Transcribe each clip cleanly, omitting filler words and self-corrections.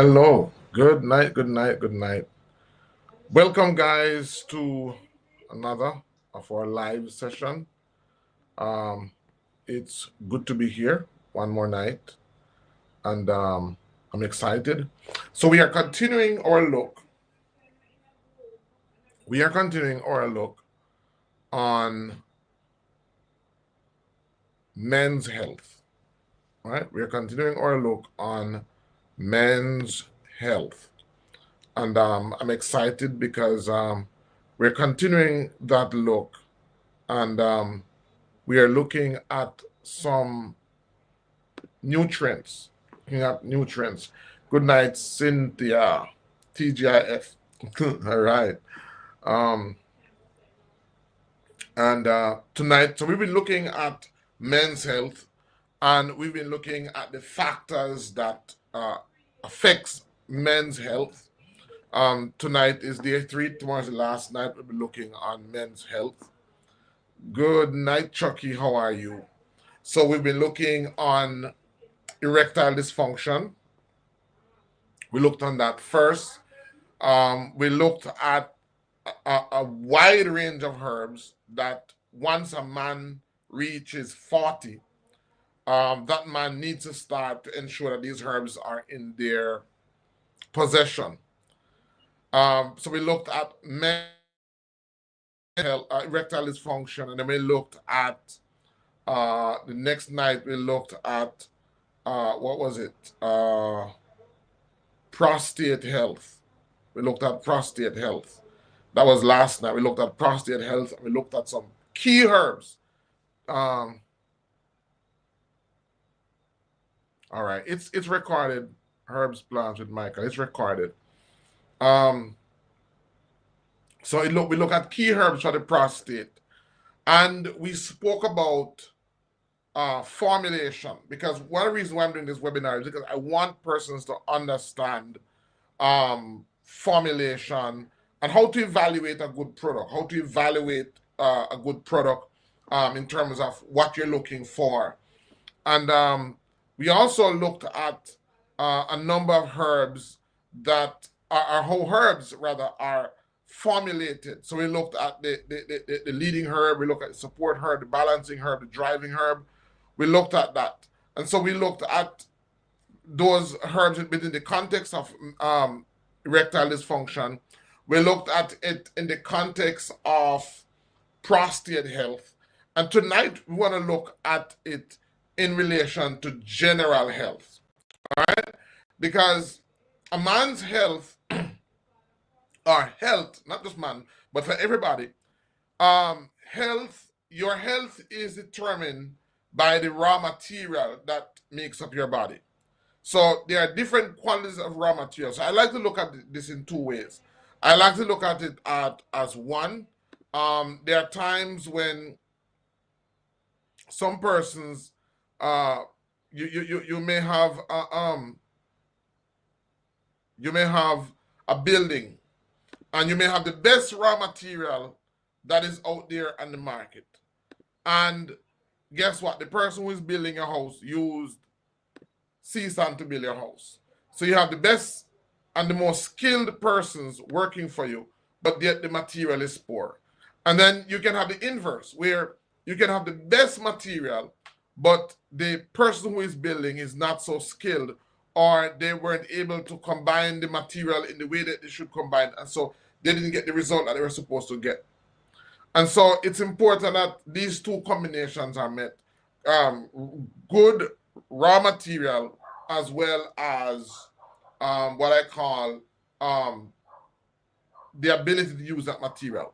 Hello, good night, good night, good night. Welcome, guys, to another of our live session. Um, it's good to be here one more night, and I'm excited. So we are continuing our look. We are continuing our look on men's health. Right? We are continuing our look on men's health, and I'm excited because we're continuing that look, and we are looking at some nutrients. Looking at nutrients. Good night, Cynthia. TGIF. All right. Um, and tonight, so we've been looking at men's health, and we've been looking at the factors that affects men's health. Tonight is day 3. Tomorrow's the last night. We'll be looking on men's health. Good night, Chucky. How are you? So we've been looking on erectile dysfunction. We looked on that first. We looked at a wide range of herbs that once a man reaches 40, that man needs to start to ensure that these herbs are in their possession. So we looked at erectile dysfunction, and then we looked at the next night we looked at what was it? Prostate health. We looked at prostate health. That was last night. We looked at prostate health, and we looked at some key herbs. All right, it's recorded. Herbs, plants with Michael. It's recorded. So we look at key herbs for the prostate, and we spoke about formulation, because one reason why I'm doing this webinar is because I want persons to understand formulation and how to evaluate a good product, how to evaluate a good product in terms of what you're looking for. And we also looked at a number of herbs that are how herbs rather are formulated. So we looked at the leading herb, we looked at the support herb, the balancing herb, the driving herb. We looked at that. And so we looked at those herbs within the context of erectile dysfunction. We looked at it in the context of prostate health. And tonight we want to look at it in relation to general health. All right? Because a man's health, or health, not just man, but for everybody, your health is determined by the raw material that makes up your body. So there are different qualities of raw materials. So I like to look at this in two ways. I like to look at it as one. There are times when some persons, you may have a building, and you may have the best raw material that is out there on the market. And guess what? The person who is building a house used sea sand to build your house. So you have the best and the most skilled persons working for you, but yet the material is poor. And then you can have the inverse, where you can have the best material, but the person who is building is not so skilled, or they weren't able to combine the material in the way that they should combine, and so they didn't get the result that they were supposed to get. And so it's important that these two combinations are met. Good raw material, as well as what I call the ability to use that material.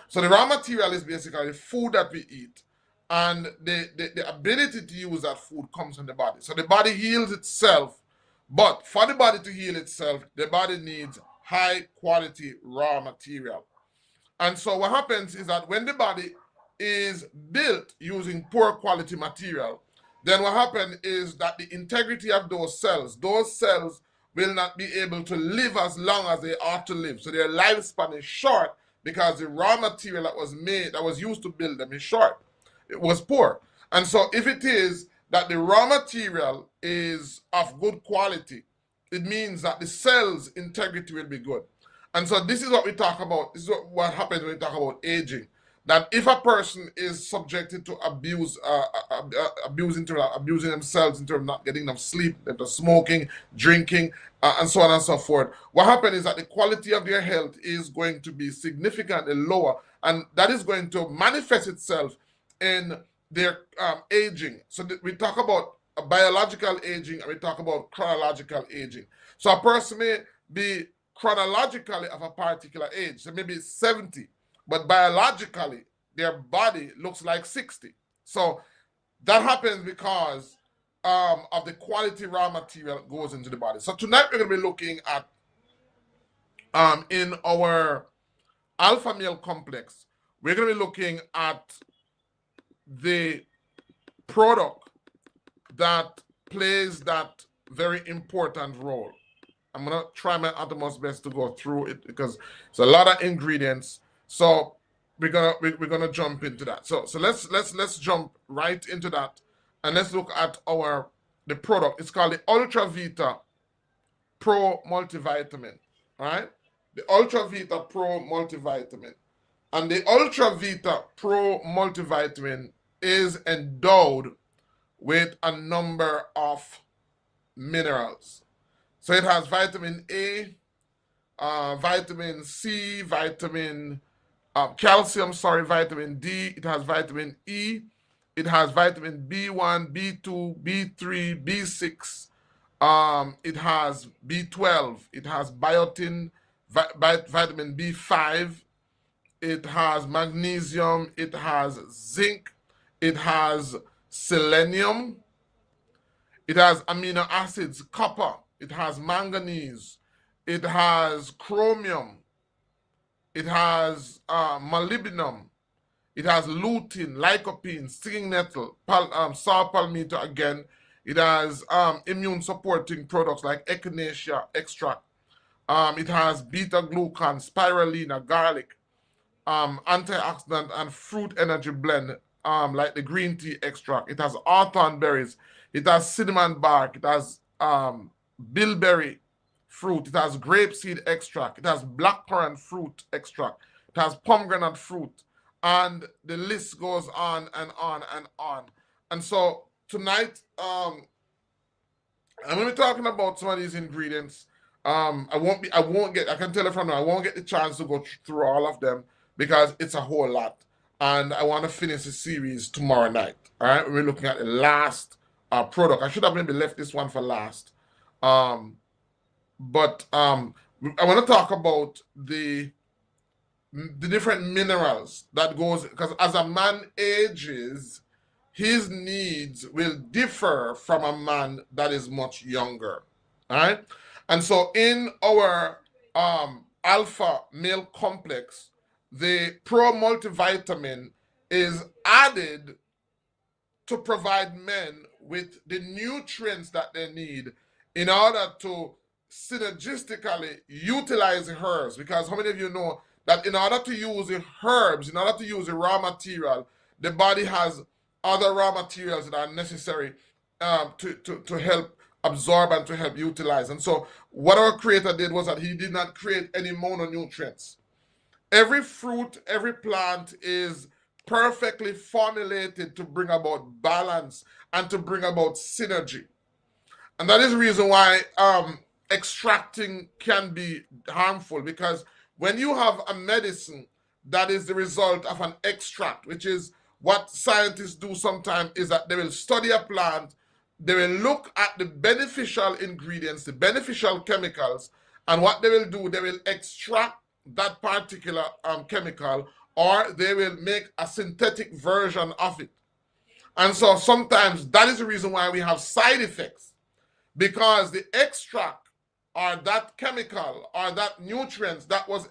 So the raw material is basically the food that we eat, and the ability to use that food comes from the body. So the body heals itself, but for the body to heal itself, the body needs high quality raw material. And so what happens is that when the body is built using poor quality material, then what happens is that the integrity of those cells will not be able to live as long as they ought to live. So their lifespan is short because the raw material that was used to build them is short. It was poor. And so if it is that the raw material is of good quality, it means that the cell's integrity will be good. And so this is what we talk about. This is what happens when we talk about aging. That if a person is subjected to abusing themselves in terms of not getting enough sleep, into smoking, drinking, and so on and so forth, what happens is that the quality of their health is going to be significantly lower, and that is going to manifest itself in their aging. So we talk about biological aging and we talk about chronological aging. So a person may be chronologically of a particular age, so maybe 70, but biologically their body looks like 60. So that happens because of the quality raw material that goes into the body. So tonight we're going to be looking at in our alpha male complex, we're going to be looking at the product that plays that very important role. I'm gonna try my utmost best to go through it because it's a lot of ingredients. So we're gonna jump into that. So let's jump right into that, and let's look at the product. It's called the Ultra Vita Pro Multivitamin. Right? The Ultra Vita Pro Multivitamin, and the Ultra Vita Pro Multivitamin is endowed with a number of minerals. So it has vitamin A, vitamin C, calcium, vitamin D. It has vitamin E. It has vitamin B1, B2, B3, B6. It has B12. It has biotin, vitamin B5. It has magnesium. It has zinc. It has selenium. It has amino acids, copper. It has manganese. It has chromium. It has molybdenum. It has lutein, lycopene, stinging nettle, saw palmetto again. It has immune supporting products like echinacea extract. It has beta glucan, spirulina, garlic, antioxidant and fruit energy blend, like the green tea extract. It has hawthorn berries. It has cinnamon bark. It has bilberry fruit. It has grapeseed extract. It has blackcurrant fruit extract. It has pomegranate fruit. And the list goes on and on and on. And so tonight, I'm going to be talking about some of these ingredients. I can tell you from now, I won't get the chance to go through all of them because it's a whole lot. And I want to finish the series tomorrow night. All right, we're looking at the last product. I should have maybe left this one for last. But I want to talk about the different minerals that goes, because as a man ages, his needs will differ from a man that is much younger. All right. And so in our alpha male complex, the pro multivitamin is added to provide men with the nutrients that they need in order to synergistically utilize the herbs. Because how many of you know that in order to use the herbs, in order to use the raw material, the body has other raw materials that are necessary to help absorb and to help utilize. And so what our creator did was that he did not create any mononutrients. Every fruit, every plant is perfectly formulated to bring about balance and to bring about synergy. And that is the reason why extracting can be harmful, because when you have a medicine that is the result of an extract, which is what scientists do sometimes, is that they will study a plant, they will look at the beneficial ingredients, the beneficial chemicals, and what they will do, they will extract that particular chemical, or they will make a synthetic version of it. And so sometimes that is the reason why we have side effects, because the extract or that chemical or that nutrients that was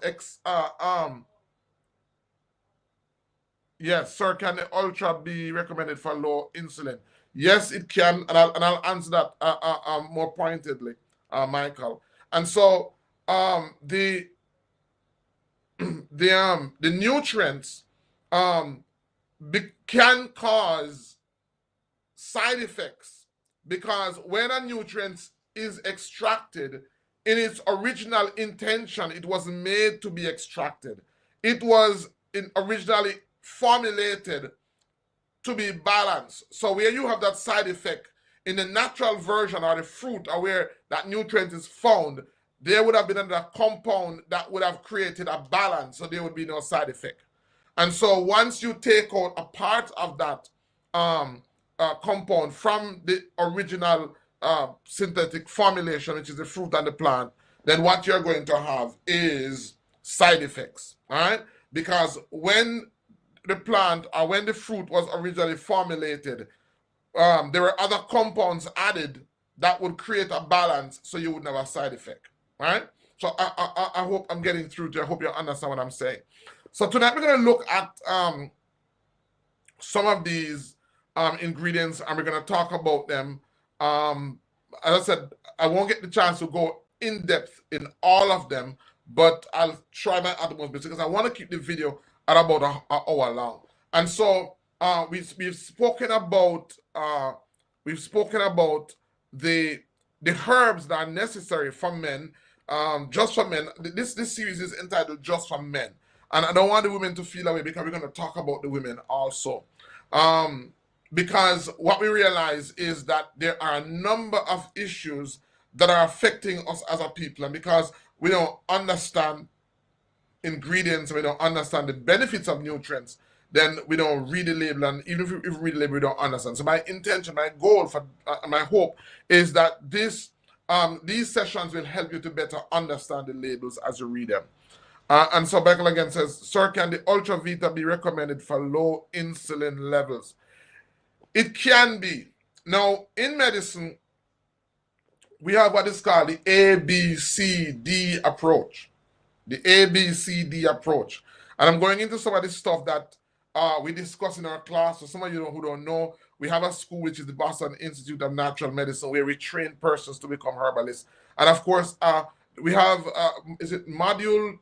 yes, sir, can the ultra be recommended for low insulin? Yes, it can, and I'll answer that more pointedly, Michael. And so the the nutrients can cause side effects, because when a nutrient is extracted, in its original intention, it was made to be extracted. It was originally formulated to be balanced. So where you have that side effect in the natural version or the fruit or where that nutrient is found, there would have been another compound that would have created a balance, so there would be no side effect. And so once you take out a part of that compound from the original synthetic formulation, which is the fruit and the plant, then what you're going to have is side effects, all right? Because when the plant or when the fruit was originally formulated, there were other compounds added that would create a balance, so you wouldn't have a side effect, right? So I hope I'm getting through to you. I hope you understand what I'm saying. So tonight we're going to look at some of these ingredients, and we're going to talk about them. As I said, I won't get the chance to go in depth in all of them, but I'll try my utmost because I want to keep the video at about an hour long. And so we've spoken about the herbs that are necessary for men, just for men. This series is entitled Just for Men, and I don't want the women to feel away because we're going to talk about the women also. Because what we realize is that there are a number of issues that are affecting us as a people, and because we don't understand ingredients, we don't understand the benefits of nutrients, then we don't read the label, and even if we read the label, we don't understand. So my intention, my goal, for my hope is that these sessions will help you to better understand the labels as you read them. And so Beckle again says, sir, can the Ultra Vita be recommended for low insulin levels? It can be. Now, in medicine, we have what is called the ABCD approach. The ABCD approach. And I'm going into some of this stuff that we discuss in our class. So some of you who don't know, we have a school which is the Boston Institute of Natural Medicine, where we train persons to become herbalists. And of course, we have, is it module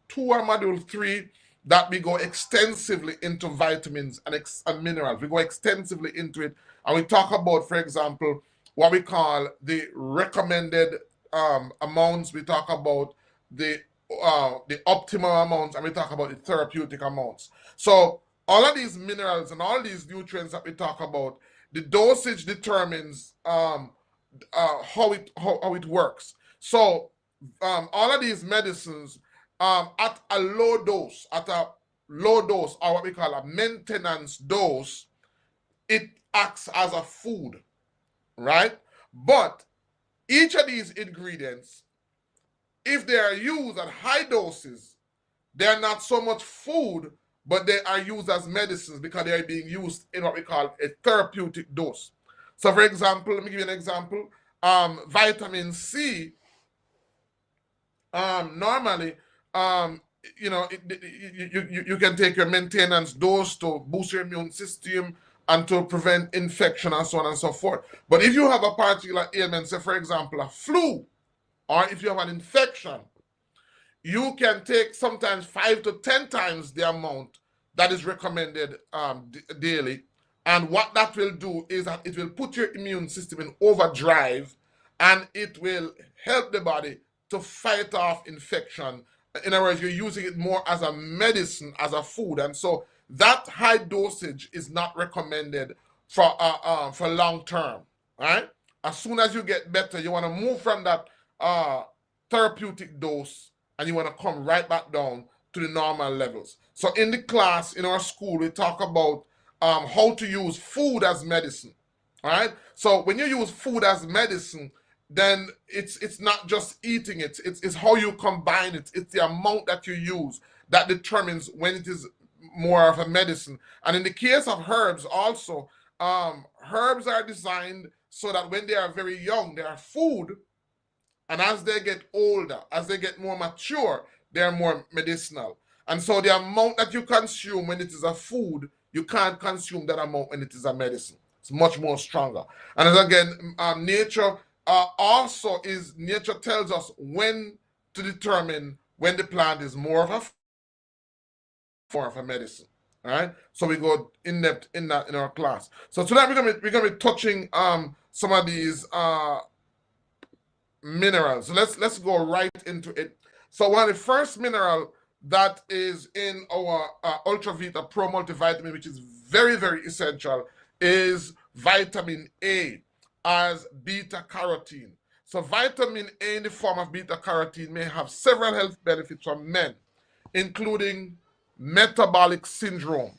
2 or module 3, that we go extensively into vitamins and minerals. We go extensively into it. And we talk about, for example, what we call the recommended amounts. We talk about the optimal amounts, and we talk about the therapeutic amounts. So all of these minerals and all these nutrients that we talk about, the dosage determines how it works. So all of these medicines, at a low dose, or what we call a maintenance dose, it acts as a food, right? But each of these ingredients, if they are used at high doses, they're not so much food, but they are used as medicines because they are being used in what we call a therapeutic dose. So for example, let me give you an example. Vitamin C, normally, you can take your maintenance dose to boost your immune system and to prevent infection and so on and so forth. But if you have a particular ailment, say for example a flu, or if you have an infection, you can take sometimes 5 to 10 times the amount that is recommended daily. And what that will do is that it will put your immune system in overdrive, and it will help the body to fight off infection. In other words, you're using it more as a medicine, as a food. And so that high dosage is not recommended for long term, right? As soon as you get better, you want to move from that therapeutic dose, and you want to come right back down to the normal levels. So in the class, in our school, we talk about how to use food as medicine, all right? So when you use food as medicine, then it's not just eating it, it's how you combine it. It's the amount that you use that determines when it is more of a medicine. And in the case of herbs also, herbs are designed so that when they are very young, they are food, and as they get older, as they get more mature, they are more medicinal. And so the amount that you consume when it is a food, you can't consume that amount when it is a medicine. It's much more stronger. And as again, nature nature tells us when to determine when the plant is more of a medicine. All right, so we go in depth in that in our class. So tonight we're gonna be touching some of these minerals. So let's go right into it. So one of the first mineral that is in our Ultra Vita Pro multivitamin, which is very, very essential, is vitamin A as beta carotene. So vitamin A in the form of beta carotene may have several health benefits for men, including metabolic syndrome.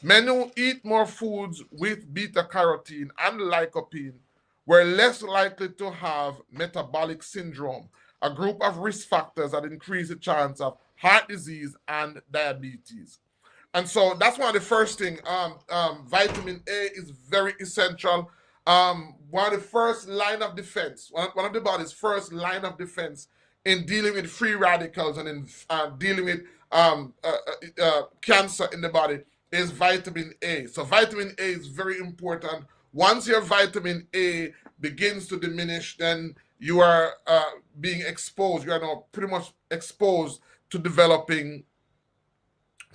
Men who eat more foods with beta carotene and lycopene were less likely to have metabolic syndrome, a group of risk factors that increase the chance of heart disease and diabetes. And so that's one of the first thing. Vitamin A is very essential. One of the first line of defense, one of the body's first line of defense in dealing with free radicals and in dealing with cancer in the body is vitamin A. So vitamin A is very important. Once your vitamin A begins to diminish, then you are being exposed. You are now pretty much exposed to developing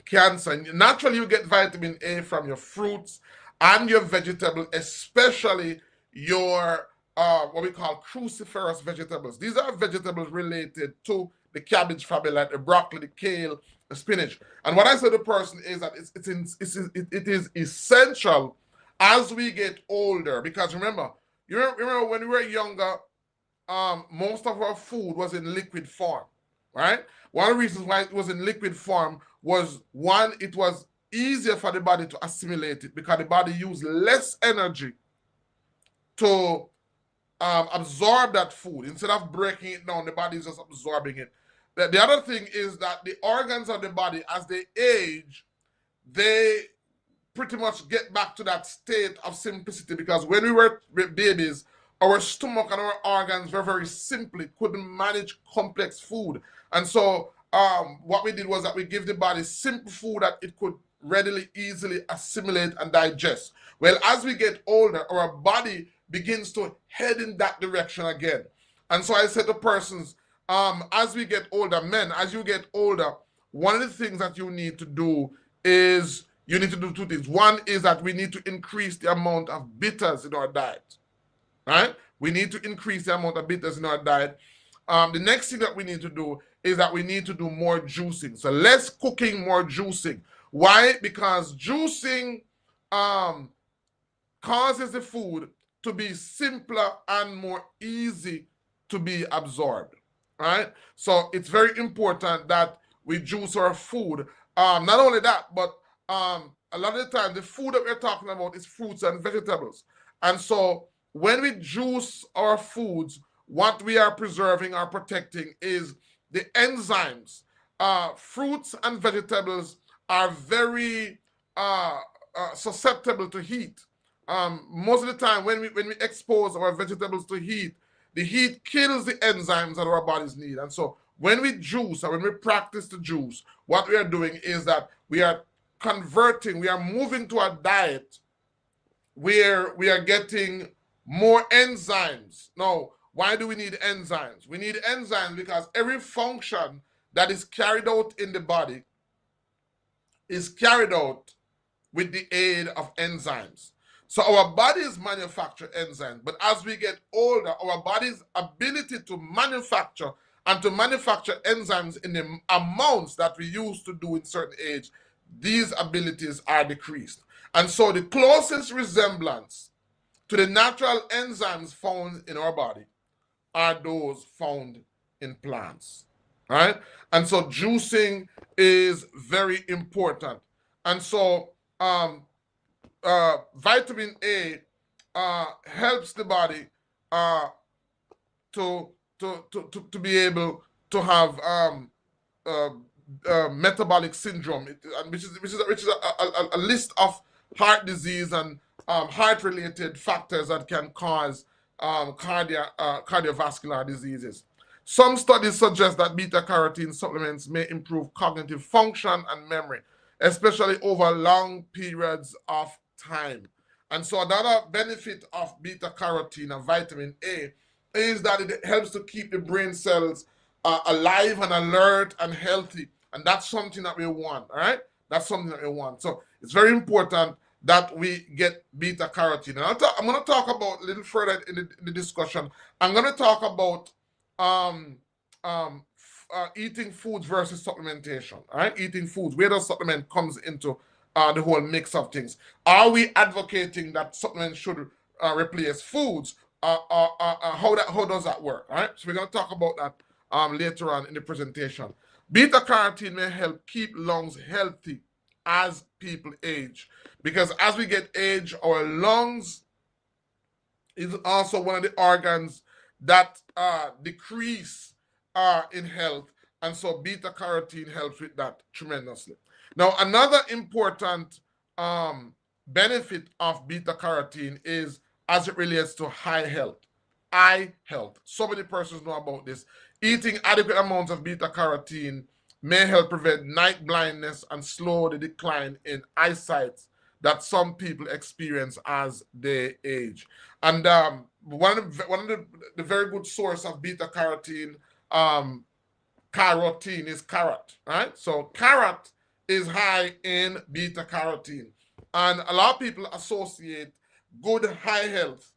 cancer. And naturally, you get vitamin A from your fruits and your vegetables, especially your what we call cruciferous vegetables. These are vegetables related to the cabbage family, like the broccoli, the kale, the spinach. And what I say to the person is that it is essential as we get older, because remember when we were younger, most of our food was in liquid form, right? One of the reasons why it was in liquid form was, one, it was easier for the body to assimilate it because the body used less energy to absorb that food. Instead of breaking it down, the body is just absorbing it. The other thing is that the organs of the body, as they age, they pretty much get back to that state of simplicity, because when we were babies, our stomach and our organs were very simple, couldn't manage complex food. And so what we did was that we give the body simple food that it could readily, easily assimilate and digest. Well, as we get older, our body begins to head in that direction again. And so I said to persons, as we get older, men, as you get older, one of the things that you need to do is you need to do two things. One is that we need to increase the amount of bitters in our diet, right? We need to increase the amount of bitters in our diet. The next thing that we need to do is that we need to do more juicing. So less cooking, more juicing. Why? Because juicing causes the food to be simpler and more easy to be absorbed, right? So it's very important that we juice our food. Not only that, but a lot of the time the food that we're talking about is fruits and vegetables. And so when we juice our foods, what we are preserving or protecting is the enzymes. Fruits and vegetables are very susceptible to heat. Most of the time when we expose our vegetables to heat, the heat kills the enzymes that our bodies need. And so when we juice or when we practice to juice, what we are doing is that we are converting, we are moving to a diet where we are getting more enzymes. Now, why do we need enzymes? We need enzymes because every function that is carried out in the body is carried out with the aid of enzymes. So our bodies manufacture enzymes, but as we get older, our body's ability to manufacture and to manufacture enzymes in the amounts that we used to do in certain age, these abilities are decreased. And so the closest resemblance to the natural enzymes found in our body are those found in plants, right? And so juicing is very important. And so vitamin A helps the body to be able to have metabolic syndrome, which is a list of heart disease and heart-related factors that can cause cardiovascular diseases. Some studies suggest that beta-carotene supplements may improve cognitive function and memory, especially over long periods of time. And so another benefit of beta-carotene and vitamin A is that it helps to keep the brain cells alive and alert and healthy. And that's something that we want, all right? That's something that we want. So it's very important that we get beta-carotene. And I'm going to talk about a little further in the discussion. I'm going to talk about um, eating foods versus supplementation. All right, eating foods. Where does supplement comes into the whole mix of things? Are we advocating that supplements should replace foods? How does that work? All right, so we're going to talk about that later on in the presentation. Beta carotene may help keep lungs healthy as people age, because as we get age, our lungs is also one of the organs that decrease in health, and so beta carotene helps with that tremendously. Now, another important benefit of beta carotene is as it relates to eye health. So many persons know about this. Eating adequate amounts of beta carotene may help prevent night blindness and slow the decline in eyesight that some people experience as they age. And one of the very good source of beta carotene, carotene, is carrot, right? So carrot is high in beta carotene, and a lot of people associate good high health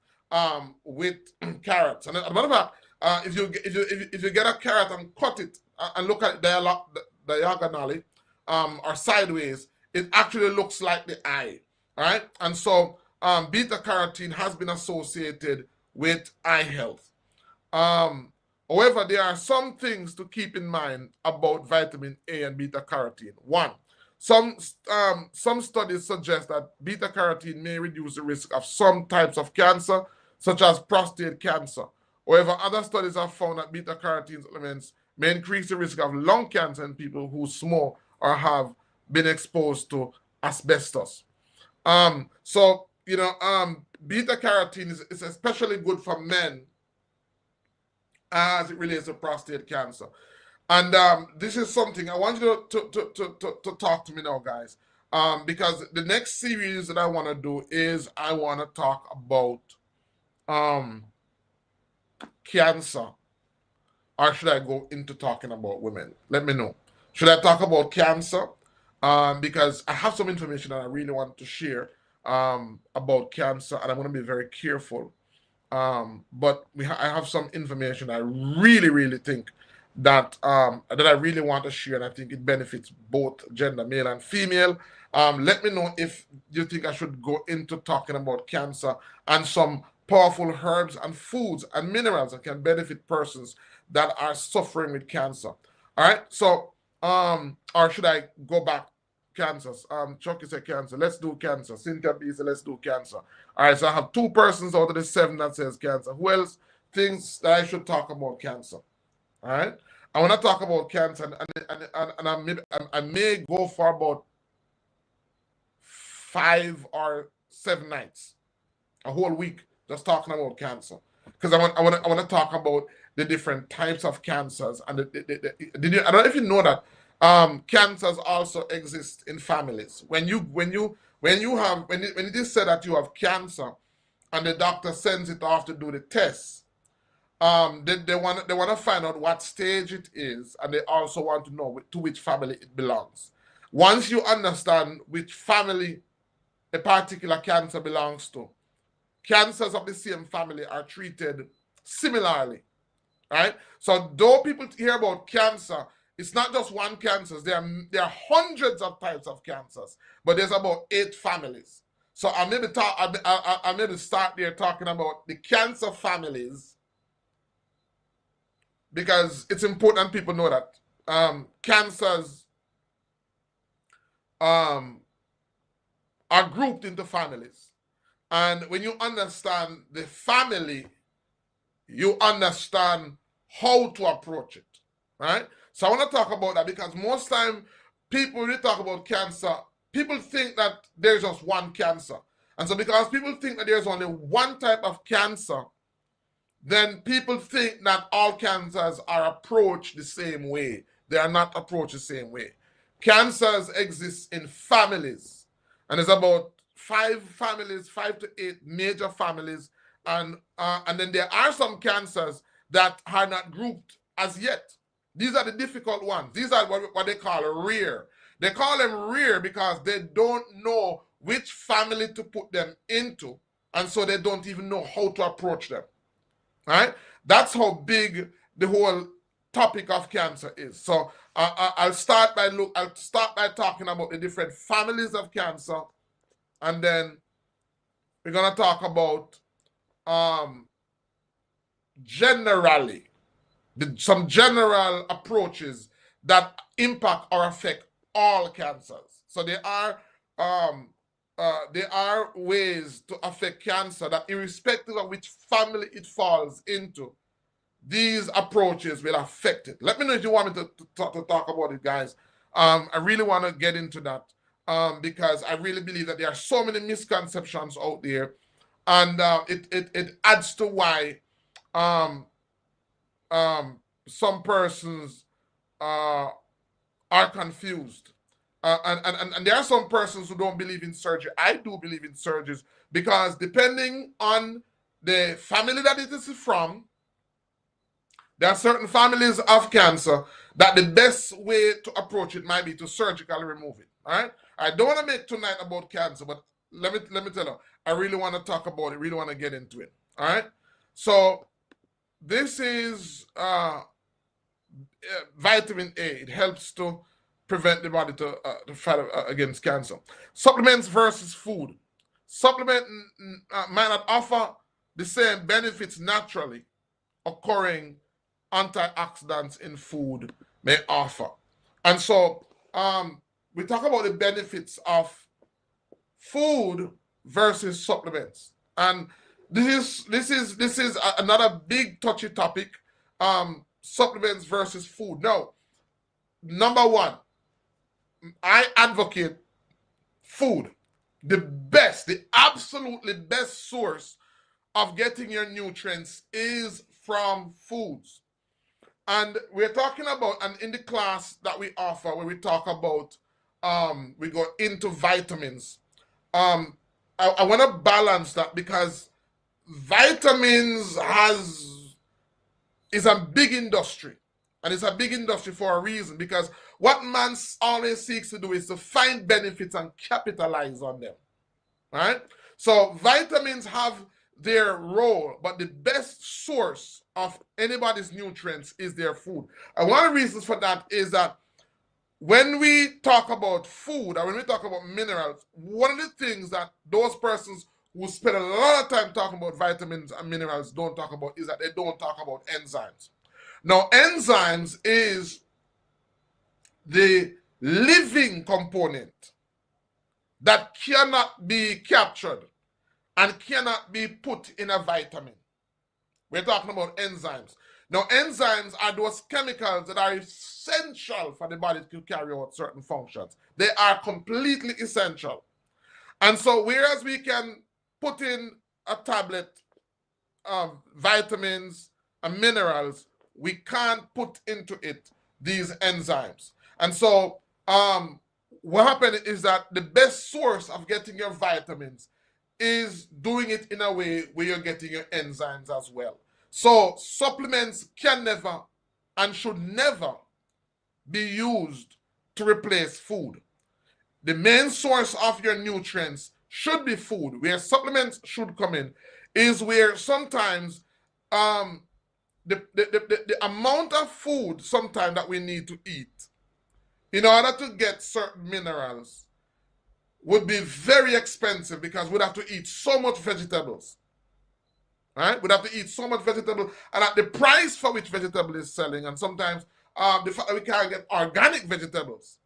with carrots. And as a matter of fact, if you get a carrot and cut it and look at it diagonally or sideways, it actually looks like the eye, right? And so beta carotene has been associated with eye health. However, there are some things to keep in mind about vitamin A and beta carotene. One, some studies suggest that beta carotene may reduce the risk of some types of cancer, such as prostate cancer. However, other studies have found that beta carotene supplements may increase the risk of lung cancer in people who smoke or have been exposed to asbestos. So beta carotene is especially good for men as it relates to prostate cancer. And this is something I want you to talk to me now, guys, because the next series that I want to do is I want to talk about cancer. Or should I go into talking about women? Let me know. Should I talk about cancer? Because I have some information that I really want to share about cancer, and I'm going to be very careful. But I have some information I really think that that I really want to share, and I think it benefits both gender, male and female. Let me know if you think I should go into talking about cancer and some powerful herbs and foods and minerals that can benefit persons that are suffering with cancer. All right, so or should I go back? Cancers. Chucky said cancer. Let's do cancer. Cynthia B said let's do cancer. All right, so I have 2 persons out of the 7 that says cancer. Who else thinks that I should talk about cancer? All right, I want to talk about cancer, and I may go for about 5 or 7 nights, a whole week, just talking about cancer, because I want to talk about the different types of cancers. And I don't know if you know that cancers also exist in families. When it is said that you have cancer and the doctor sends it off to do the tests, they want to find out what stage it is, and they also want to know to which family it belongs. Once you understand which family a particular cancer belongs to, cancers of the same family are treated similarly, right? So though people hear about cancer, it's not just one cancer. There are hundreds of types of cancers, but there's about 8 families. So I maybe start there talking about the cancer families, because it's important people know that cancers are grouped into families. And when you understand the family, you understand how to approach it, right? So I want to talk about that, because most time people, when they talk about cancer, people think that there's just one cancer. And so because people think that there's only one type of cancer, then people think that all cancers are approached the same way. They are not approached the same way. Cancers exist in families, and there's about 5 families, 5 to 8 major families, and then there are some cancers that are not grouped as yet. These are the difficult ones. These are what they call rare. They call them rare because they don't know which family to put them into, and so they don't even know how to approach them. Right? That's how big the whole topic of cancer is. So I'll start by talking about the different families of cancer, and then we're gonna talk about generally some general approaches that impact or affect all cancers. So there are ways to affect cancer that, irrespective of which family it falls into, these approaches will affect it. Let me know if you want me to talk about it, guys. I really want to get into that because I really believe that there are so many misconceptions out there, and it adds to why some persons are confused. And there are some persons who don't believe in surgery. I do believe in surgeries because, depending on the family that it is from, there are certain families of cancer that the best way to approach it might be to surgically remove it. All right. I don't want to make tonight about cancer, but let me tell you, I really want to talk about it. Really want to get into it. All right. So this is vitamin A. It helps to prevent the body to fight against cancer. Supplements versus food. Supplement might not offer the same benefits naturally occurring antioxidants in food may offer. And so we talk about the benefits of food versus supplements. And this is another big touchy topic. Supplements versus food. Now, number one, I advocate food. The absolutely best source of getting your nutrients is from foods. And we're talking about, and in the class that we offer, where we talk about, we go into vitamins. I want to balance that because vitamins is a big industry. And it's a big industry for a reason, because what man always seeks to do is to find benefits and capitalize on them. Right? So vitamins have their role, but the best source of anybody's nutrients is their food. And one of the reasons for that is that when we talk about food and when we talk about minerals, one of the things that those persons who spend a lot of time talking about vitamins and minerals don't talk about is that they don't talk about enzymes. Now, enzymes is the living component that cannot be captured and cannot be put in a vitamin. We're talking about enzymes. Now, enzymes are those chemicals that are essential for the body to carry out certain functions. They are completely essential. And so, whereas we can put in a tablet of vitamins and minerals, we can't put into it these enzymes. And so, what happened is that the best source of getting your vitamins is doing it in a way where you're getting your enzymes as well. So supplements can never and should never be used to replace food. The main source of your nutrients should be food. Where supplements should come in is where sometimes the amount of food sometimes that we need to eat in order to get certain minerals would be very expensive, because we'd have to eat so much vegetables. Right? We'd have to eat so much vegetable, and at the price for which vegetable is selling, and sometimes the fact that we can't get organic vegetables.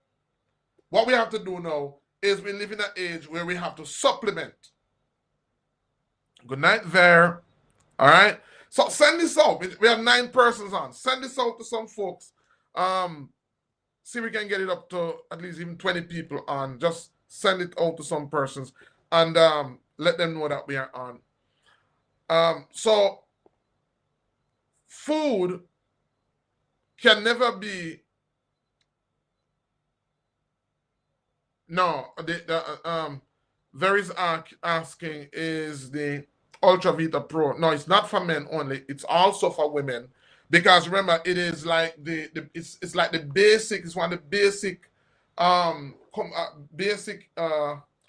What we have to do now is we live in an age where we have to supplement. Good night there. All right. So send this out. We have 9 persons on. Send this out to some folks. See if we can get it up to at least even 20 people on. Just send it out to some persons and let them know that we are on. So food can never be Very's asking, is the Ultra Vita Pro? No, it's not for men only. It's also for women, because remember, it is like it's like the basic. It's one of the basic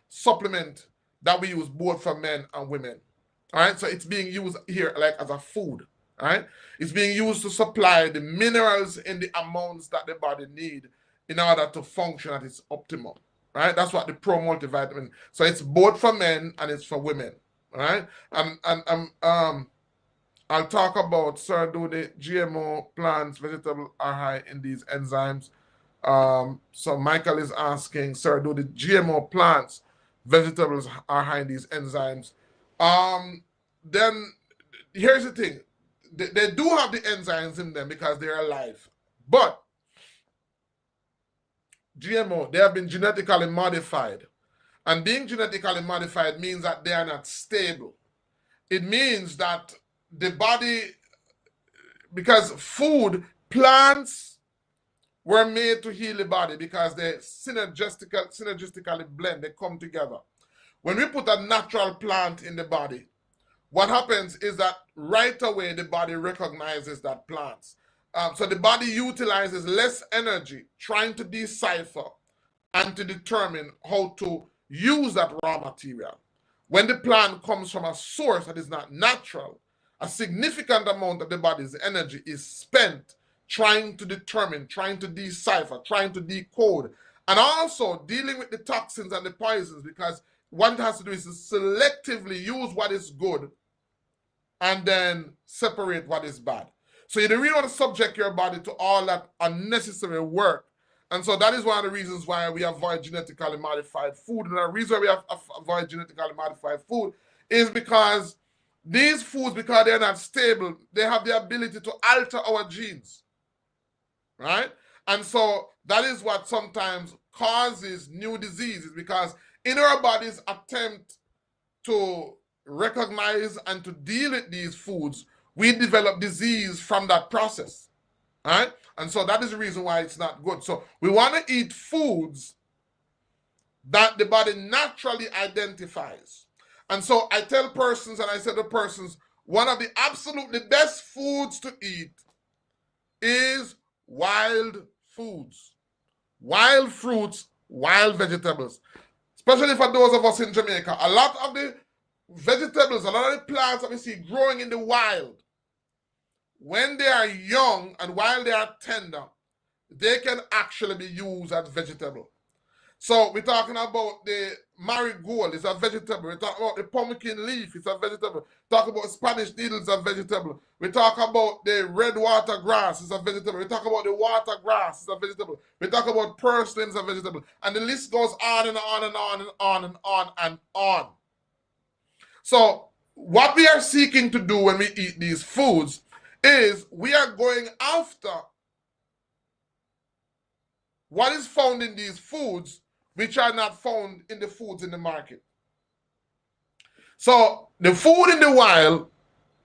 supplement that we use both for men and women. All right, so it's being used here like as a food. right? It's being used to supply the minerals in the amounts that the body need in order to function at its optimum, right? That's what the pro multivitamin. So it's both for men and it's for women, right? I'll talk about, sir, do the GMO plants, vegetable are high in these enzymes? So Michael is asking, sir, do the GMO plants, vegetables are high in these enzymes? Then here's the thing. They do have the enzymes in them because they're alive. But GMO, they have been genetically modified. And being genetically modified means that they are not stable. It means that the body, because plants were made to heal the body because they synergistically blend, they come together. When we put a natural plant in the body, what happens is that right away the body recognizes that plant. So the body utilizes less energy trying to decipher and to determine how to use that raw material. When the plant comes from a source that is not natural, a significant amount of the body's energy is spent trying to determine, trying to decipher, trying to decode, and also dealing with the toxins and the poisons, because what it has to do is to selectively use what is good and then separate what is bad. So you don't really want to subject your body to all that unnecessary work. And so that is one of the reasons why we avoid genetically modified food. And the reason we avoid genetically modified food is because these foods, because they're not stable, they have the ability to alter our genes, right? And so that is what sometimes causes new diseases, because in our body's attempt to recognize and to deal with these foods, we develop disease from that process, right? And so that is the reason why it's not good. So we want to eat foods that the body naturally identifies. And so I tell persons, and I say to persons, one of the absolutely best foods to eat is wild foods, wild fruits, wild vegetables. Especially for those of us in Jamaica, a lot of the vegetables, a lot of the plants that we see growing in the wild, when they are young and while they are tender, they can actually be used as vegetable. So we're talking about the marigold, it's a vegetable. We're talking about the pumpkin leaf, it's a vegetable. We talk about Spanish needles, a vegetable. We talk about the red water grass, it's a vegetable. We talk about the water grass, it's a vegetable. We talk about purslane, it's a vegetable. And the list goes on and on and on and on and on and on. So what we are seeking to do when we eat these foods is we are going after what is found in these foods which are not found in the foods in the market. So the food in the wild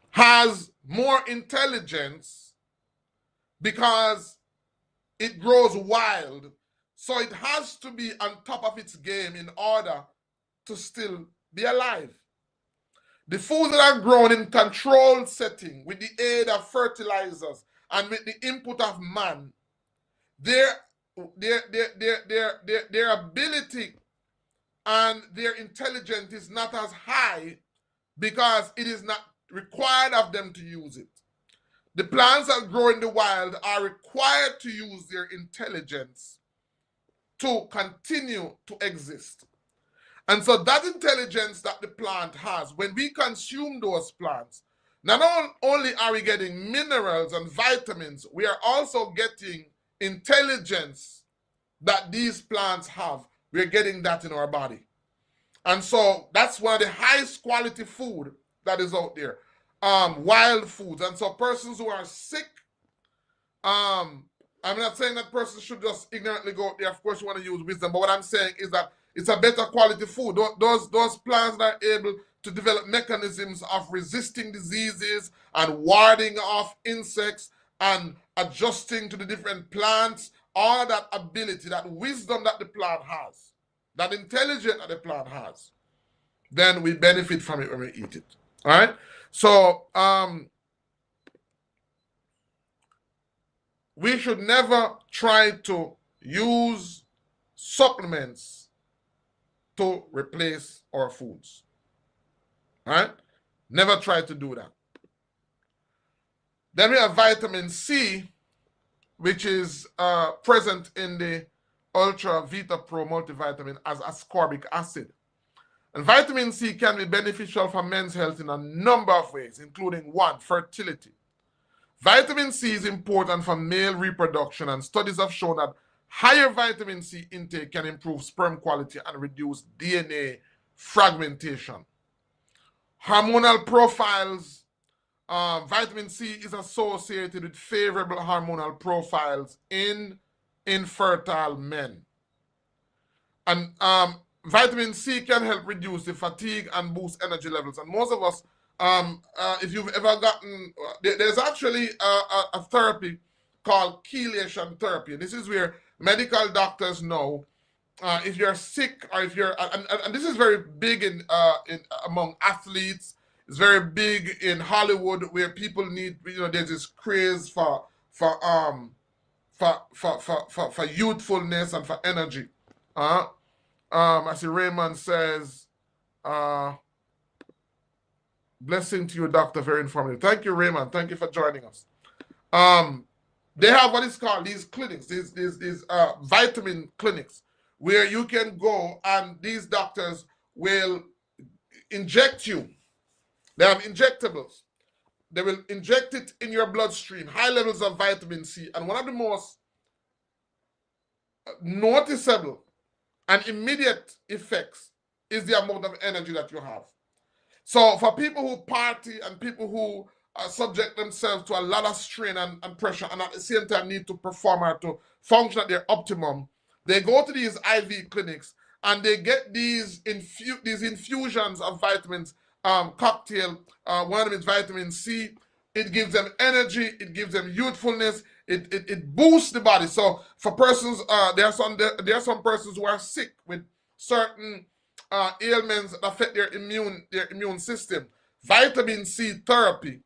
has more intelligence because it grows wild. So it has to be on top of its game in order to still be alive. The foods that are grown in controlled setting with the aid of fertilizers and with the input of man, their ability and their intelligence is not as high because it is not required of them to use it. The plants that grow in the wild are required to use their intelligence to continue to exist. And so that intelligence that the plant has, when we consume those plants, not only are we getting minerals and vitamins, we are also getting intelligence that these plants have. We're getting that in our body. And so that's one of the highest quality food that is out there. Wild foods. And so persons who are sick, I'm not saying that persons should just ignorantly go out there. Of course, you want to use wisdom. But what I'm saying is that it's a better quality food. Those plants that are able to develop mechanisms of resisting diseases and warding off insects and adjusting to the different plants, all that ability, that wisdom that the plant has, that intelligence that the plant has, then we benefit from it when we eat it. All right? So we should never try to use supplements to replace our foods. All right? Never try to do that. Then we have vitamin C, which is present in the Ultra Vita Pro multivitamin as ascorbic acid. And vitamin C can be beneficial for men's health in a number of ways, including one, fertility. Vitamin C is important for male reproduction, and studies have shown that higher vitamin C intake can improve sperm quality and reduce DNA fragmentation. Hormonal profiles. Vitamin C is associated with favorable hormonal profiles in infertile men. And vitamin C can help reduce the fatigue and boost energy levels. And most of us, if you've ever gotten, there's actually a therapy called chelation therapy. This is where medical doctors know if you're sick or if you're, and this is very big in among athletes. It's very big in Hollywood where people need, there's this craze for youthfulness and for energy. I see Raymond says, blessing to you, doctor, very informative. Thank you, Raymond. Thank you for joining us. They have what is called these clinics, these vitamin clinics, where you can go and these doctors will inject you. They have injectables. They will inject it in your bloodstream, high levels of vitamin C. And one of the most noticeable and immediate effects is the amount of energy that you have. So for people who party and people who subject themselves to a lot of strain and pressure and at the same time need to perform or to function at their optimum, they go to these IV clinics and they get these infusions of vitamins, cocktail. One of them is vitamin C. It gives them energy. It gives them youthfulness. It boosts the body. So for persons, there are some persons who are sick with certain ailments that affect their immune system. Vitamin C therapy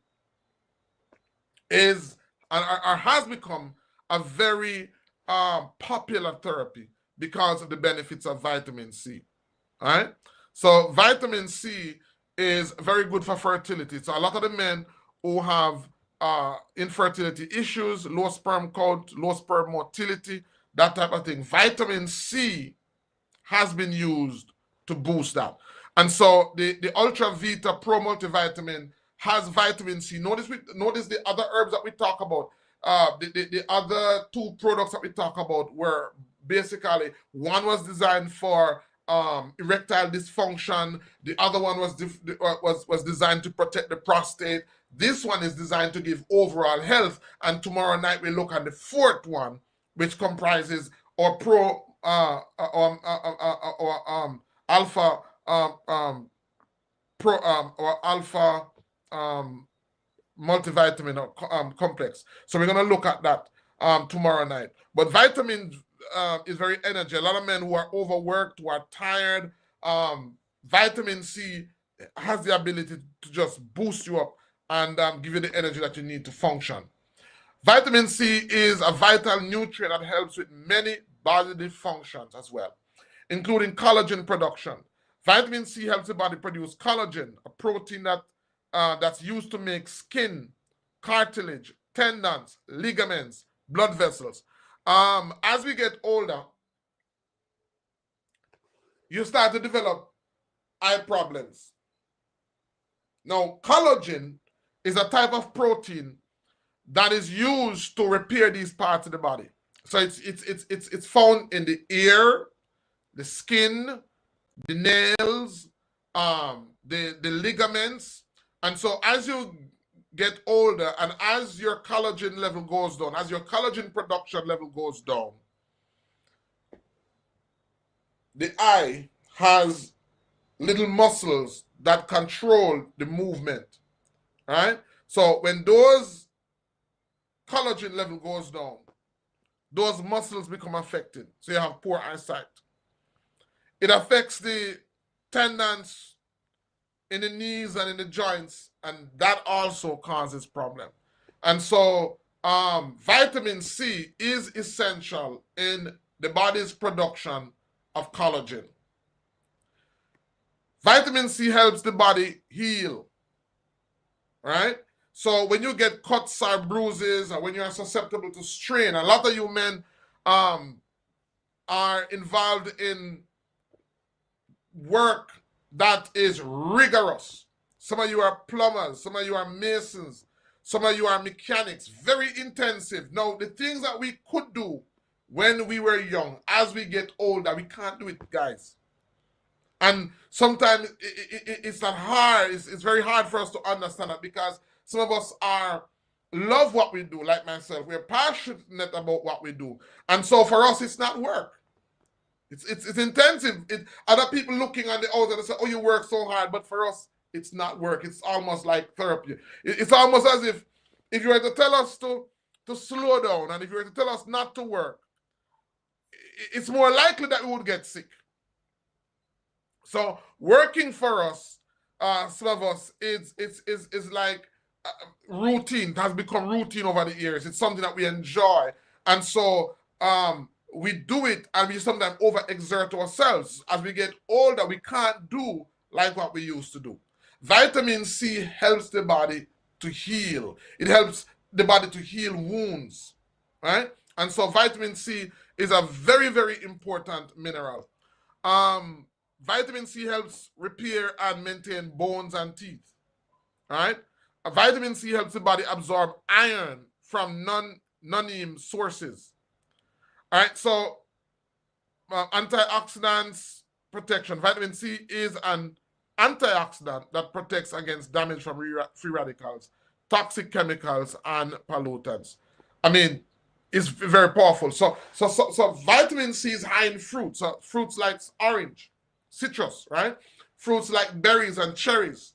is or has become a very popular therapy because of the benefits of vitamin C. All right. So vitamin C is very good for fertility. So a lot of the men who have infertility issues, low sperm count, low sperm motility, that type of thing, vitamin C has been used to boost that. And so the Ultra Vita Pro multivitamin has vitamin C. Notice the other herbs that we talk about. The other two products that we talk about were basically, one was designed for erectile dysfunction. The other one was designed to protect the prostate. This one is designed to give overall health. And tomorrow night we look at the fourth one, which comprises or alpha multivitamin complex. So we're going to look at that tomorrow night. But vitamin is very energy. A lot of men who are overworked, who are tired, vitamin C has the ability to just boost you up and give you the energy that you need to function. Vitamin C is a vital nutrient that helps with many bodily functions as well, including collagen production. Vitamin C helps the body produce collagen, a protein that's used to make skin, cartilage, tendons, ligaments, blood vessels. As we get older, you start to develop eye problems. Now, collagen is a type of protein that is used to repair these parts of the body. So it's found in the ear, the skin, the nails, the ligaments. And so as you get older and as your collagen level goes down, as your collagen production level goes down, the eye has little muscles that control the movement, right? So when those collagen level goes down, those muscles become affected. So you have poor eyesight. It affects the tendons in the knees and in the joints, and that also causes problem. And so vitamin C is essential in the body's production of collagen. Vitamin C helps the body heal, right? So when you get cuts or bruises, or when you are susceptible to strain, a lot of you men are involved in work that is rigorous. Some of you are plumbers, some of you are masons, some of you are mechanics, very intensive. Now, the things that we could do when we were young, as we get older, we can't do it, guys. And sometimes it's not hard, it's very hard for us to understand that, because some of us love what we do, like myself. We're passionate about what we do. And so for us, it's not work. It's intensive. Other people looking on the outside and say, "Oh, you work so hard," but for us, it's not work. It's almost like therapy. It's almost as if you were to tell us to slow down, and if you were to tell us not to work, it's more likely that we would get sick. So working for us, some of us, is like routine. It has become routine over the years. It's something that we enjoy, and so we do it, and we sometimes overexert ourselves. As we get older, we can't do like what we used to do. Vitamin C helps the body to heal. It helps the body to heal wounds, right? And so vitamin C is a very, very important mineral. Vitamin C helps repair and maintain bones and teeth, right? Vitamin C helps the body absorb iron from non-heme sources. All right, so antioxidants protection. Vitamin C is an antioxidant that protects against damage from free radicals, toxic chemicals, and pollutants. I mean, it's very powerful. So vitamin C is high in fruits. So fruits like orange, citrus, right? Fruits like berries and cherries.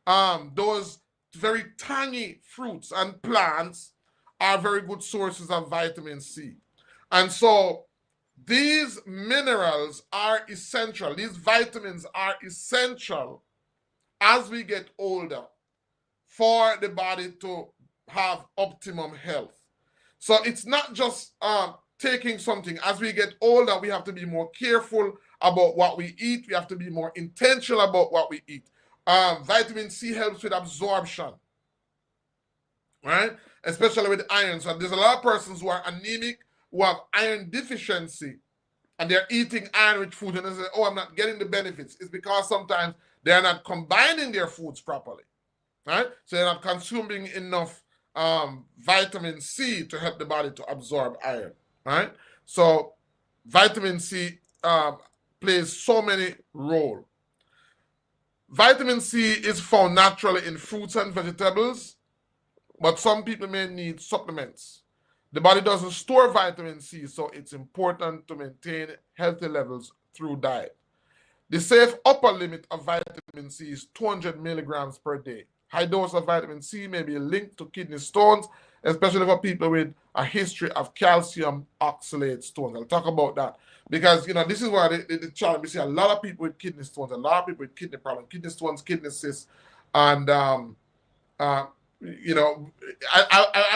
Those very tangy fruits and plants are very good sources of vitamin C. And so these minerals are essential. These vitamins are essential as we get older for the body to have optimum health. So it's not just taking something. As we get older, we have to be more careful about what we eat. We have to be more intentional about what we eat. Vitamin C helps with absorption, right? Especially with iron. So there's a lot of persons who are anemic, who have iron deficiency, and they're eating iron-rich food, and they say, "Oh, I'm not getting the benefits." It's because sometimes they're not combining their foods properly, right? So they're not consuming enough vitamin C to help the body to absorb iron, right? So vitamin C plays so many roles. Vitamin C is found naturally in fruits and vegetables, but some people may need supplements. The body doesn't store vitamin C, so it's important to maintain healthy levels through diet. The safe upper limit of vitamin C is 200 milligrams per day. High dose of vitamin C may be linked to kidney stones, especially for people with a history of calcium oxalate stones. I'll talk about that because, this is why the challenge. We see a lot of people with kidney stones, a lot of people with kidney problems, kidney stones, kidney cysts, and I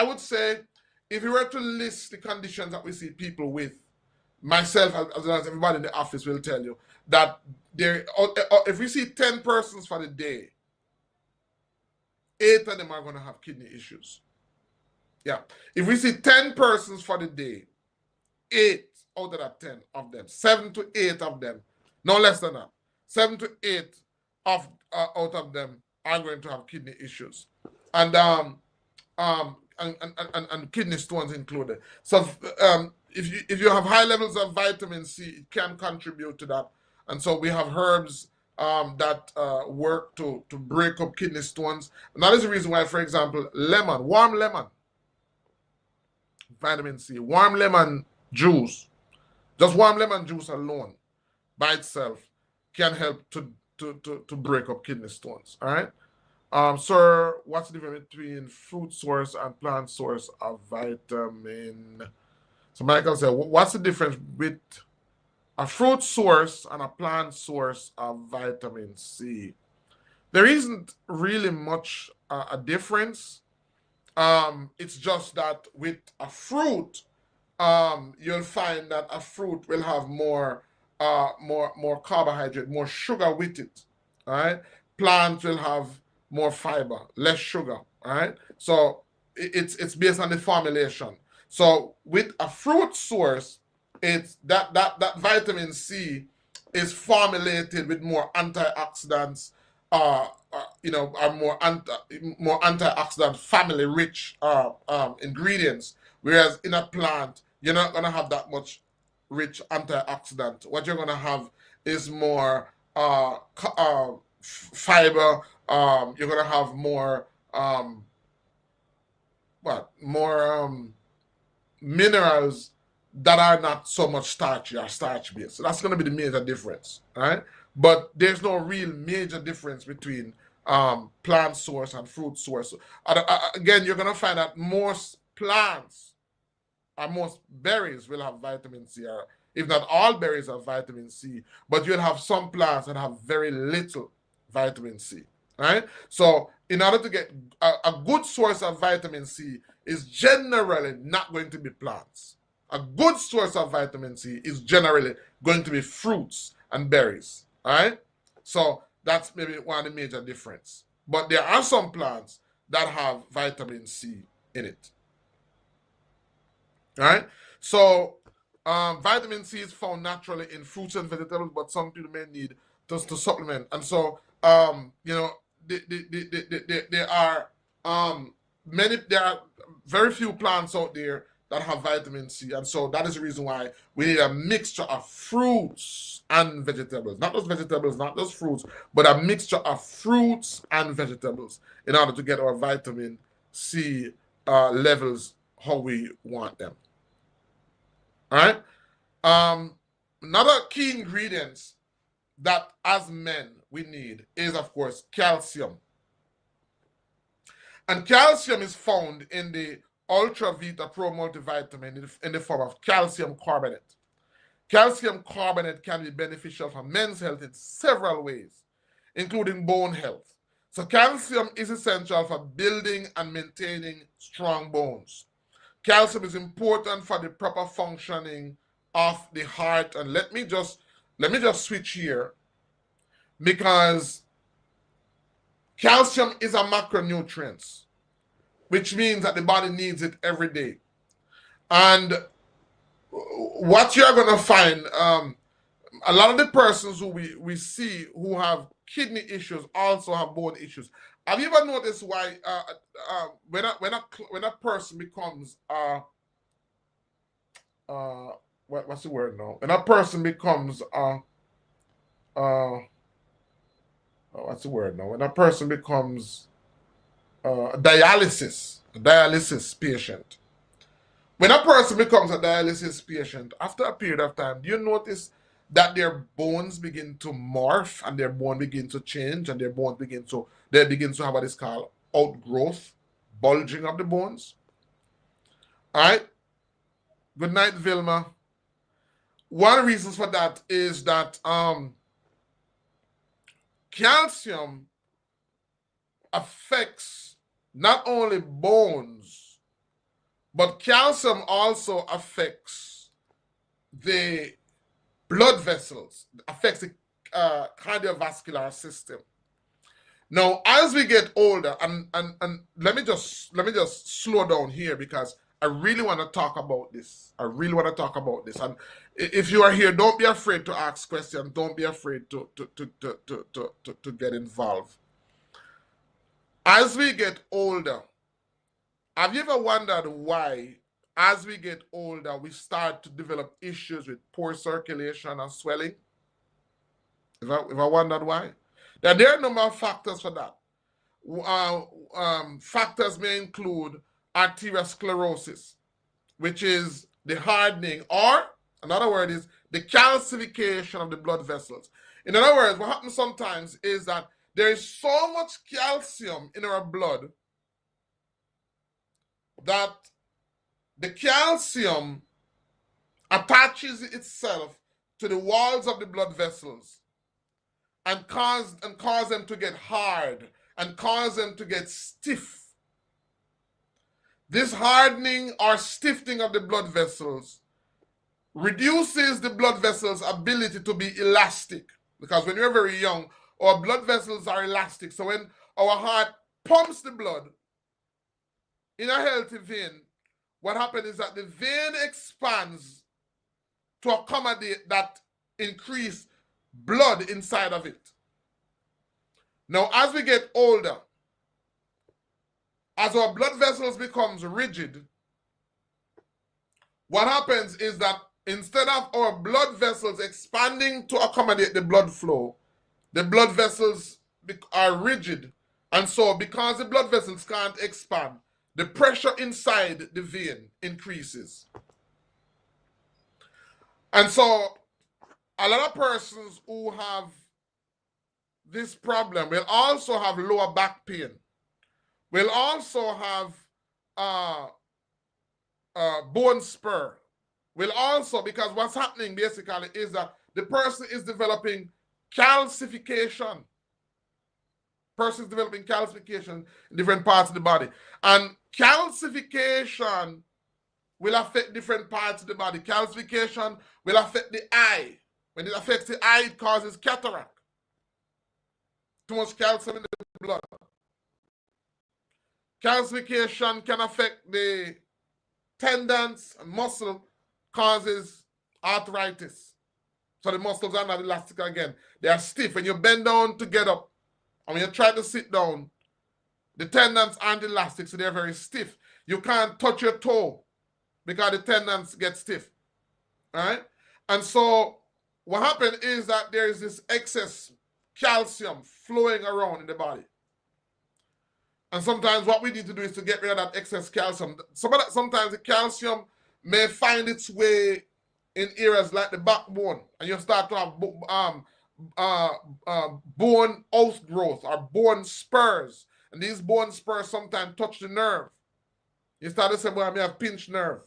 would say, if you were to list the conditions that we see people with, myself as well as everybody in the office will tell you that if we see 10 persons for the day, 8 of them are going to have kidney issues. Yeah. If we see 10 persons for the day, 8 out of that 10 of them, 7 to 8 of them, no less than that, 7 to 8 out of them are going to have kidney issues. And kidney stones included. So if you have high levels of vitamin C, it can contribute to that. And so we have herbs that work to break up kidney stones. And that is the reason why, for example, warm lemon, vitamin C, warm lemon juice, just warm lemon juice alone by itself can help to break up kidney stones. All right. Sir, what's the difference between fruit source and plant source of vitamin? So Michael said, what's the difference with a fruit source and a plant source of vitamin C? There isn't really much a difference. It's just that with a fruit, you'll find that a fruit will have more carbohydrate, more sugar with it. All right. Plants will have more fiber, less sugar. All right. So it's based on the formulation. So with a fruit source, it's that vitamin C is formulated with more antioxidants, are more antioxidant family rich ingredients. Whereas in a plant, you're not gonna have that much rich antioxidant. What you're gonna have is more fiber. You're gonna have more minerals that are not so much starchy or starch based. So that's going to be the major difference, right? But there's no real major difference between plant source and fruit source. Again, you're going to find that most plants or most berries will have vitamin C, or if not all berries have vitamin C, but you'll have some plants that have very little vitamin C, right? So in order to get a good source of vitamin C is generally not going to be plants. A good source of vitamin C is generally going to be fruits and berries, all right? So that's maybe one of the major difference. But there are some plants that have vitamin C in it. All right. So vitamin C is found naturally in fruits and vegetables, but some people may need just to supplement. And so there are there are very few plants out there that have vitamin C, and so that is the reason why we need a mixture of fruits and vegetables, not just vegetables, not just fruits, but a mixture of fruits and vegetables in order to get our vitamin C levels how we want them. All right. Another key ingredients that as men we need is, of course, calcium. And calcium is found in the Ultra Vita Pro multivitamin in the form of calcium carbonate. Calcium carbonate can be beneficial for men's health in several ways, including bone health. So calcium is essential for building and maintaining strong bones. Calcium is important for the proper functioning of the heart. And let me just switch here, because calcium is a macronutrient, which means that the body needs it every day. And what you're going to find, a lot of the persons who we see who have kidney issues also have bone issues. Have you ever noticed why when a person becomes what's the word now? When a person becomes what's the word now? When a person becomes a dialysis patient. When a person becomes a dialysis patient, after a period of time, do you notice that their bones begin to morph and their bone begin to change and their bones begin to have what is called outgrowth, bulging of the bones? All right. Good night, Vilma. One of the reasons for that is that calcium affects not only bones, but calcium also affects the blood vessels, affects the cardiovascular system. Now, as we get older, and let me just slow down here, because I really want to talk about this. And if you are here, don't be afraid to ask questions. Don't be afraid to get involved. As we get older, have you ever wondered why, as we get older, we start to develop issues with poor circulation and swelling? If I wondered why? Now, there are a number of factors for that. Factors may include arteriosclerosis, which is the hardening, or another word is the calcification of the blood vessels. In other words, what happens sometimes is that there is so much calcium in our blood that the calcium attaches itself to the walls of the blood vessels and cause them to get hard and cause them to get stiff. This hardening or stiffening of the blood vessels reduces the blood vessels' ability to be elastic, because when we're very young, our blood vessels are elastic. So when our heart pumps the blood, in a healthy vein, what happens is that the vein expands to accommodate that increased blood inside of it. Now, as we get older, as our blood vessels becomes rigid, what happens is that instead of our blood vessels expanding to accommodate the blood flow, the blood vessels are rigid. And so because the blood vessels can't expand, the pressure inside the vein increases. And so a lot of persons who have this problem will also have lower back pain, will also have bone spur, will also, because what's happening basically is that the person is developing calcification. Person is developing calcification in different parts of the body. And calcification will affect different parts of the body. Calcification will affect the eye. When it affects the eye, it causes cataract. Too much calcium in the blood. Calcification can affect the tendons and muscle, causes arthritis. So the muscles are not elastic again. They are stiff. When you bend down to get up, and when you try to sit down, the tendons aren't elastic, so they're very stiff. You can't touch your toe because the tendons get stiff. All right? And so what happened is that there is this excess calcium flowing around in the body. And sometimes what we need to do is to get rid of that excess calcium. Sometimes the calcium may find its way in areas like the backbone, and you start to have bone outgrowth or bone spurs. And these bone spurs sometimes touch the nerve. You start to say, well, I may have pinched nerve.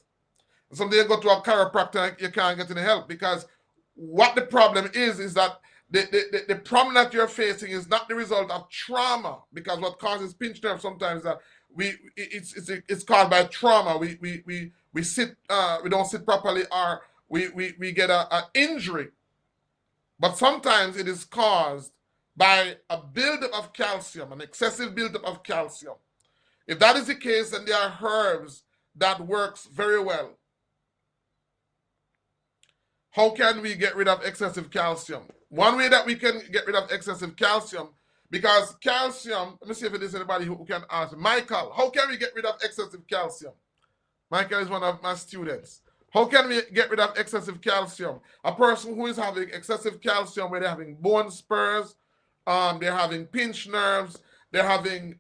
And someday you go to a chiropractor, you can't get any help, because what the problem is that the problem that you're facing is not the result of trauma, because what causes pinched nerve sometimes is that it's caused by trauma. We sit, we don't sit properly, or we get an injury. But sometimes it is caused by a buildup of calcium, an excessive buildup of calcium. If that is the case, then there are herbs that works very well. How can we get rid of excessive calcium? One way that we can get rid of excessive calcium, because calcium, let me see if it is anybody who can answer. Michael, how can we get rid of excessive calcium? Michael is one of my students. How can we get rid of excessive calcium? A person who is having excessive calcium, where they're having bone spurs, they're having pinched nerves, they're having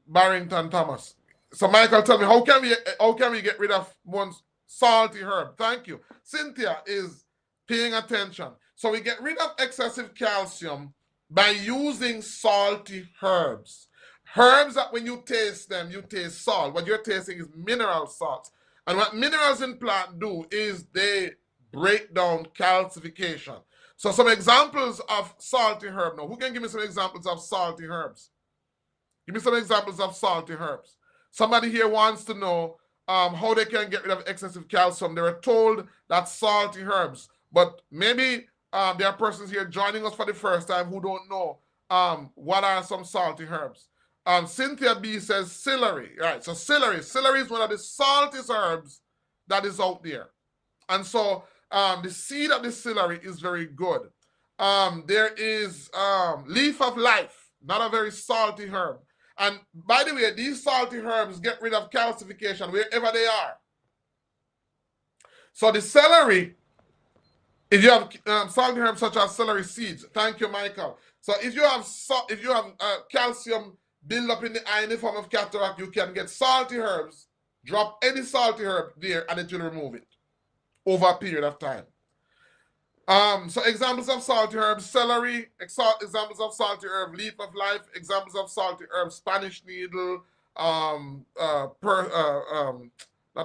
Barrington Thomas. So Michael, tell me, how can we get rid of one salty herb? Thank you. Cynthia is paying attention. So we get rid of excessive calcium by using salty herbs. Herbs that when you taste them, you taste salt. What you're tasting is mineral salts. And what minerals in plant do is they break down calcification. So some examples of salty herb. Now, who can give me some examples of salty herbs? Give me some examples of salty herbs. Somebody here wants to know how they can get rid of excessive calcium. They were told that salty herbs, but maybe there are persons here joining us for the first time who don't know what are some salty herbs. Cynthia B says celery. Right, so celery is one of the saltiest herbs that is out there. And so the seed of the celery is very good. There is leaf of life, not a very salty herb. And by the way, these salty herbs get rid of calcification wherever they are. So the celery, if you have salty herbs such as celery seeds, thank you, Michael. So if you have calcium build up in the eye in the form of cataract, you can get salty herbs, drop any salty herb there, and it will remove it over a period of time. So examples of salty herbs: celery, examples of salty herb, leaf of life, examples of salty herb, Spanish needle, not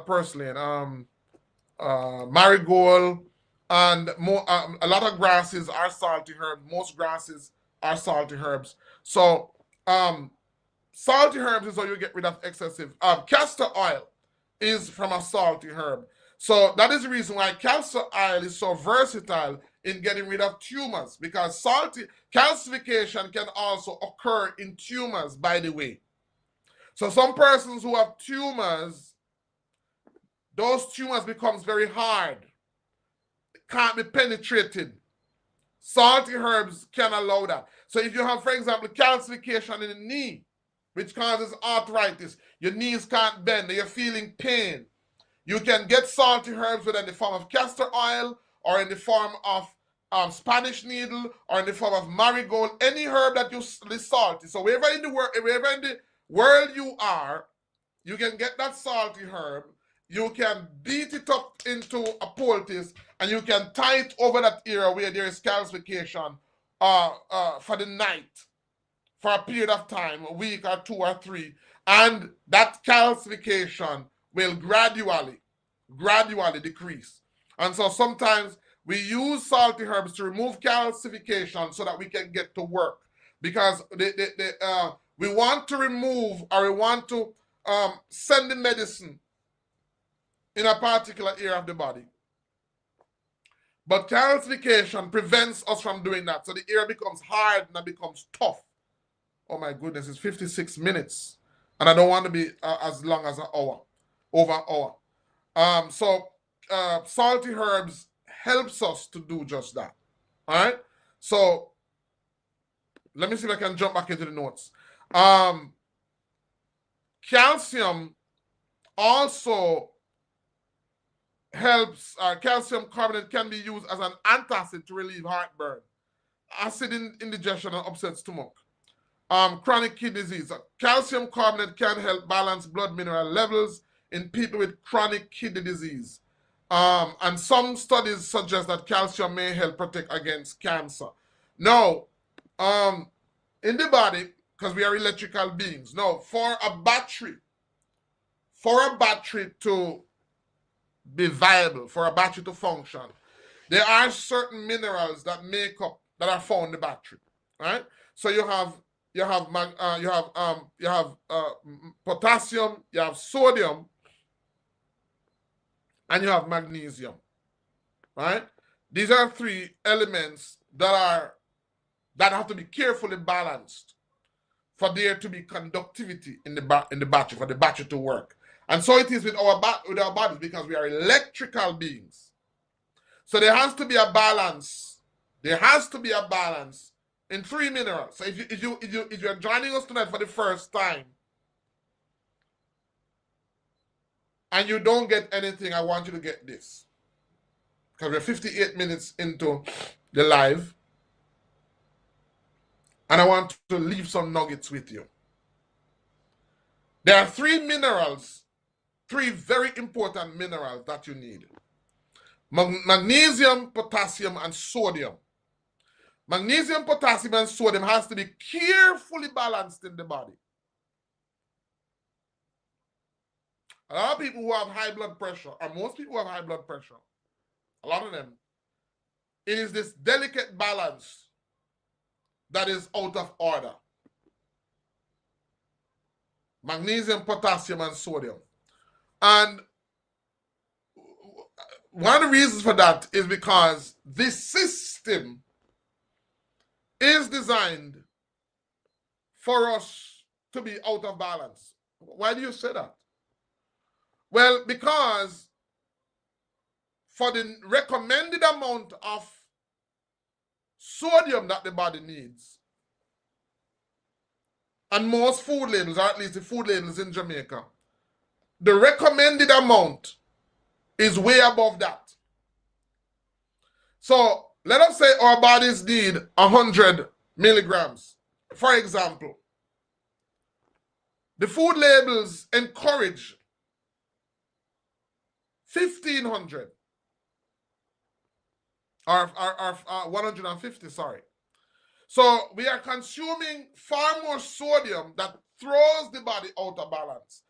purslane, marigold, and a lot of grasses are salty herbs. Most grasses are salty herbs. So salty herbs is how you get rid of excessive. Castor oil is from a salty herb. So that is the reason why castor oil is so versatile in getting rid of tumors, because calcification can also occur in tumors, by the way. So some persons who have tumors, those tumors becomes very hard. It can't be penetrated. Salty herbs can allow that. So if you have, for example, calcification in the knee, which causes arthritis, your knees can't bend, you're feeling pain, you can get salty herbs whether in the form of castor oil or in the form of Spanish needle or in the form of marigold, any herb that is salty. So wherever in the world you are, you can get that salty herb. You can beat it up into a poultice and you can tie it over that area where there is calcification for the night, for a period of time, a week or 2 or 3, and that calcification will gradually decrease. And so sometimes we use salty herbs to remove calcification so that we can get to work, because we want to remove, or we want to send the medicine in a particular area of the body. But calcification prevents us from doing that. So the area becomes hard and it becomes tough. Oh my goodness, it's 56 minutes. And I don't want to be as long as an hour, over an hour. So salty herbs helps us to do just that. All right? So let me see if I can jump back into the notes. Calcium also helps, calcium carbonate can be used as an antacid to relieve heartburn, acid indigestion, and upset stomach. Chronic kidney disease. Calcium carbonate can help balance blood mineral levels in people with chronic kidney disease. And some studies suggest that calcium may help protect against cancer. Now, in the body, because we are electrical beings, now for a battery to be viable, for a battery to function, there are certain minerals that are found in the battery, right? So you have potassium, you have sodium, and you have magnesium, right? These are 3 elements that have to be carefully balanced for there to be conductivity in the battery, for the battery to work. And so it is with our bodies, because we are electrical beings. So there has to be a balance. There has to be a balance in 3 minerals. So if you're joining us tonight for the first time and you don't get anything, I want you to get this, because we're 58 minutes into the live, and I want to leave some nuggets with you. There are 3 minerals, 3 very important minerals that you need: magnesium, potassium, and sodium. Magnesium, potassium, and sodium has to be carefully balanced in the body. A lot of people who have high blood pressure, and most people who have high blood pressure, a lot of them, it is this delicate balance that is out of order. Magnesium, potassium, and sodium. And one of the reasons for that is because this system is designed for us to be out of balance. Why do you say that? Well, because for the recommended amount of sodium that the body needs, and most food labels, or at least the food labels in Jamaica, the recommended amount is way above that. So let us say our bodies need 100 milligrams, for example. The food labels encourage 1,500 or 150, sorry. So we are consuming far more sodium that throws the body out of balance.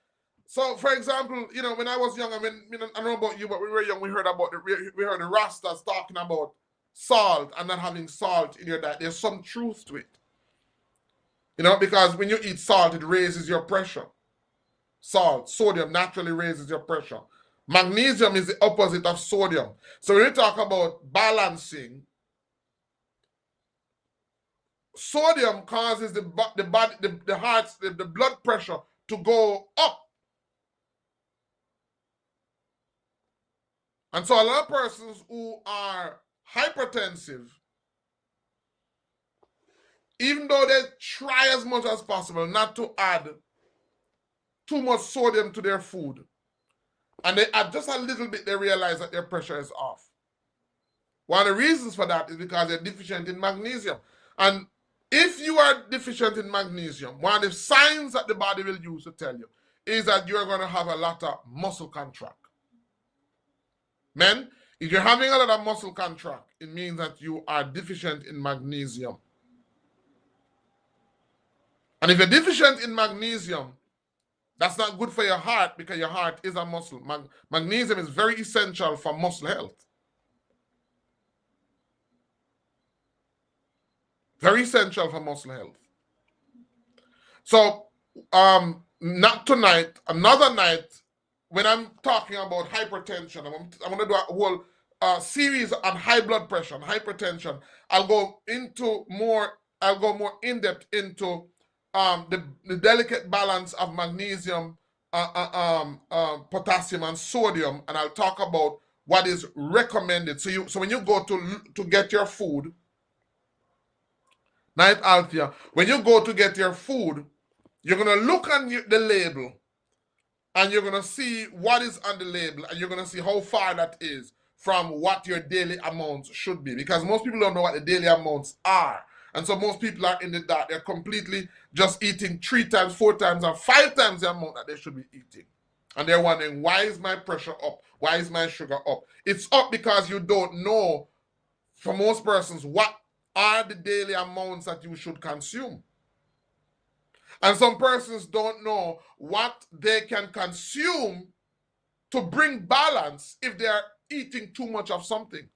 So, for example, when I was young, I don't know about you, but when we were young, we heard the Rastas talking about salt and not having salt in your diet. There's some truth to it. Because when you eat salt, it raises your pressure. Sodium naturally raises your pressure. Magnesium is the opposite of sodium. So when we talk about balancing, sodium causes the body, the heart, the blood pressure to go up. And so a lot of persons who are hypertensive, even though they try as much as possible not to add too much sodium to their food, and they add just a little bit, they realize that their pressure is off. One of the reasons for that is because they're deficient in magnesium. And if you are deficient in magnesium, one of the signs that the body will use to tell you is that you're going to have a lot of muscle contract. Men, if you're having a lot of muscle contract, it means that you are deficient in magnesium. And if you're deficient in magnesium, that's not good for your heart, because your heart is a muscle. Magnesium is very essential for muscle health. Very essential for muscle health. So, not tonight, another night, when I'm talking about hypertension, I'm going to do a whole series on high blood pressure and hypertension. I'll go more in depth into the delicate balance of magnesium, potassium, and sodium, and I'll talk about what is recommended. So when you go to get your food, Night Althea, when you go to get your food, you're going to look on the label, and you're going to see what is on the label, and you're going to see how far that is from what your daily amounts should be, because most people don't know what the daily amounts are. And so most people are in the dark. They're completely just eating 3 times, 4 times, or 5 times the amount that they should be eating. And they're wondering, why is my pressure up? Why is my sugar up? It's up because you don't know, for most persons, what are the daily amounts that you should consume. And some persons don't know what they can consume to bring balance if they are eating too much of something.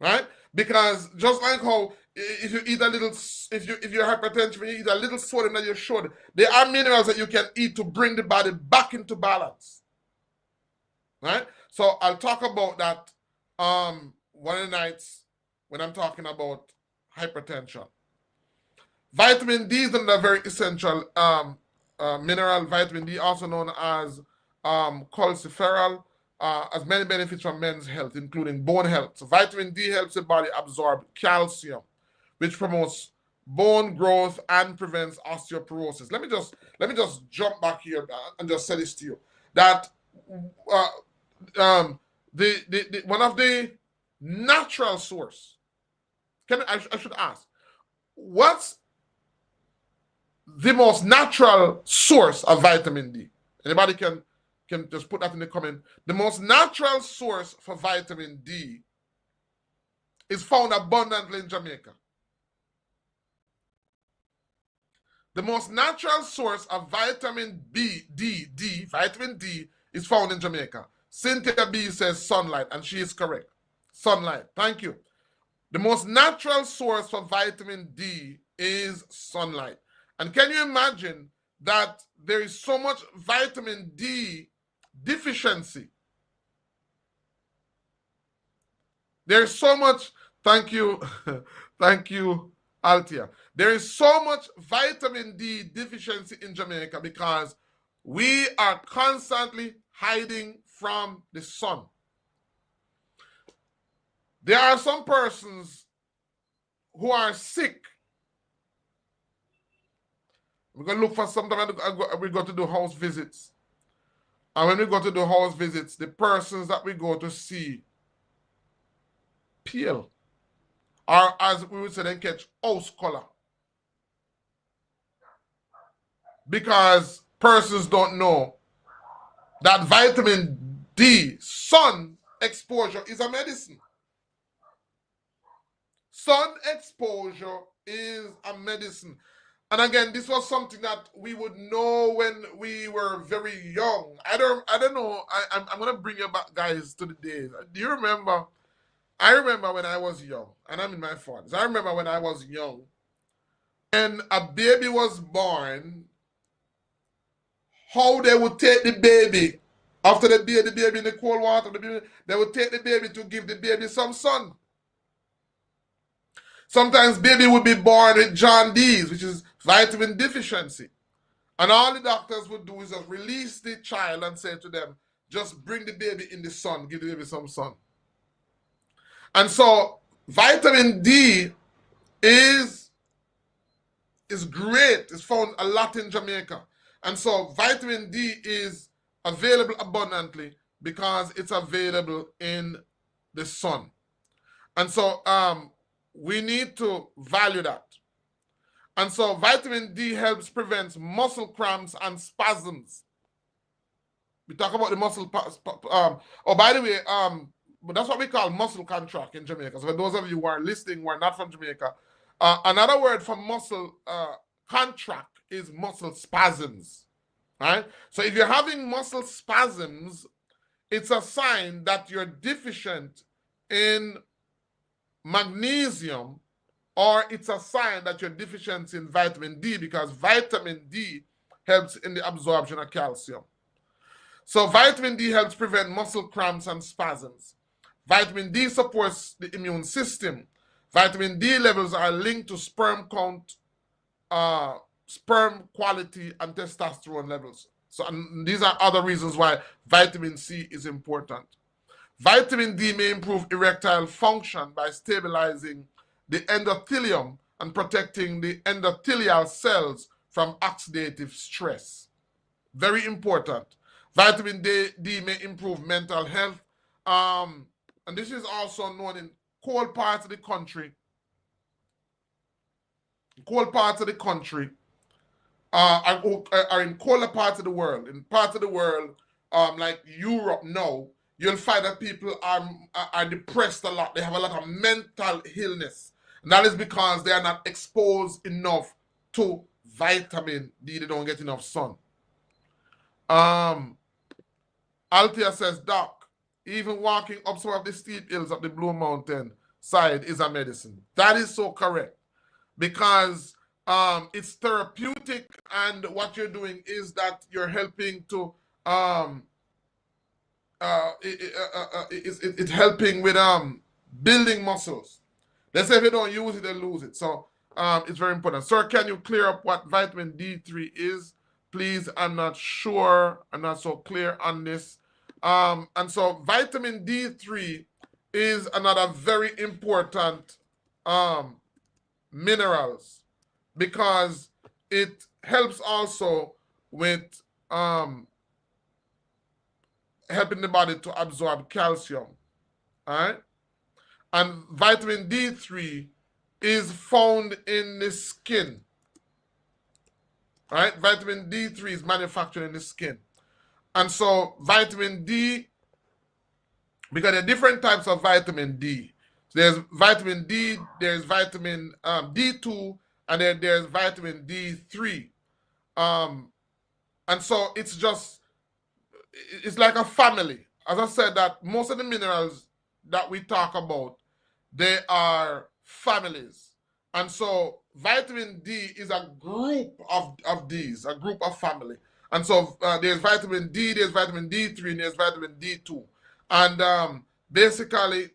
Right? Because just like how if you eat a little, if you're hypertensive, you eat a little sodium that you should, there are minerals that you can eat to bring the body back into balance. Right? So I'll talk about that one of the nights when I'm talking about hypertension. Vitamin D is another very essential mineral. Vitamin D, also known as cholesterol, has many benefits for men's health, including bone health. So vitamin D helps the body absorb calcium, which promotes bone growth and prevents osteoporosis. Let me just jump back here and just say this to you, that the one of the natural source. I should ask, what's the most natural source of vitamin D? Anybody can just put that in the comment. The most natural source for vitamin D is found abundantly in Jamaica. The most natural source of vitamin vitamin D is found in Jamaica. Cynthia B says sunlight, and she is correct. Sunlight. Thank you. The most natural source for vitamin D is sunlight. And can you imagine that there is so much vitamin D deficiency? There's so much, thank you, thank you, Althea. There is so much vitamin D deficiency in Jamaica because we are constantly hiding from the sun. There are some persons who are sick. We're going to look for something. We go to do house visits. And when we go to do house visits, the persons that we go to see pale, or as we would say, then catch house color. Because persons don't know that vitamin D, sun exposure, is a medicine. Sun exposure is a medicine. And again, this was something that we would know when we were very young. I don't know. I'm going to bring you back, guys, to the days. Do you remember? I remember when I was young, and I'm in my 40s. I remember when I was young, and a baby was born, how they would take the baby After the baby in the cold water, they will take the baby to give the baby some sun. Sometimes baby would be born with jaundice, which is vitamin deficiency. And all the doctors would do is just release the child and say to them, just bring the baby in the sun, give the baby some sun. And so vitamin D is great. It's found a lot in Jamaica. And so vitamin D is available abundantly because it's available in the sun. And so we need to value that. And so vitamin D helps prevent muscle cramps and spasms. We talk about the muscle, oh, by the way, but that's what we call muscle contract in Jamaica. So for those of you who are listening who are not from Jamaica, another word for muscle contract is muscle spasms. Right? So if you're having muscle spasms, it's a sign that you're deficient in magnesium, or it's a sign that you're deficient in vitamin D, because vitamin D helps in the absorption of calcium. So vitamin D helps prevent muscle cramps and spasms. Vitamin D supports the immune system. Vitamin D levels are linked to sperm count, sperm quality, and testosterone levels. So these are other reasons why vitamin C is important. Vitamin D may improve erectile function by stabilizing the endothelium and protecting the endothelial cells from oxidative stress. Very important. Vitamin D may improve mental health. And this is also known in cold parts of the country. Cold parts of the country are in colder parts of the world. In parts of the world, like Europe now, you'll find that people are depressed a lot. They have a lot of mental illness. And that is because they are not exposed enough to vitamin D. They don't get enough sun. Althea says, Doc, even walking up some of the steep hills of the Blue Mountain side is a medicine. That is so correct, because it's therapeutic, and what you're doing is that you're helping to it's helping with building muscles. Let's say if you don't use it, they lose it. So it's very important. Sir, can you clear up what vitamin D3 is? Please, I'm not sure. I'm not so clear on this. And so vitamin D3 is another very important minerals, because it helps also with helping the body to absorb calcium. All right? And vitamin D3 is found in the skin. All right? Vitamin D3 is manufactured in the skin. And so vitamin D, because there are different types of vitamin D. So there's vitamin D, there's vitamin D2, and then there's vitamin D3. And so it's like a family. As I said, that most of the minerals that we talk about, they are families. And so vitamin D is a group of these, a group of family. And so there's vitamin D, there's vitamin D3, and there's vitamin D2. And basically,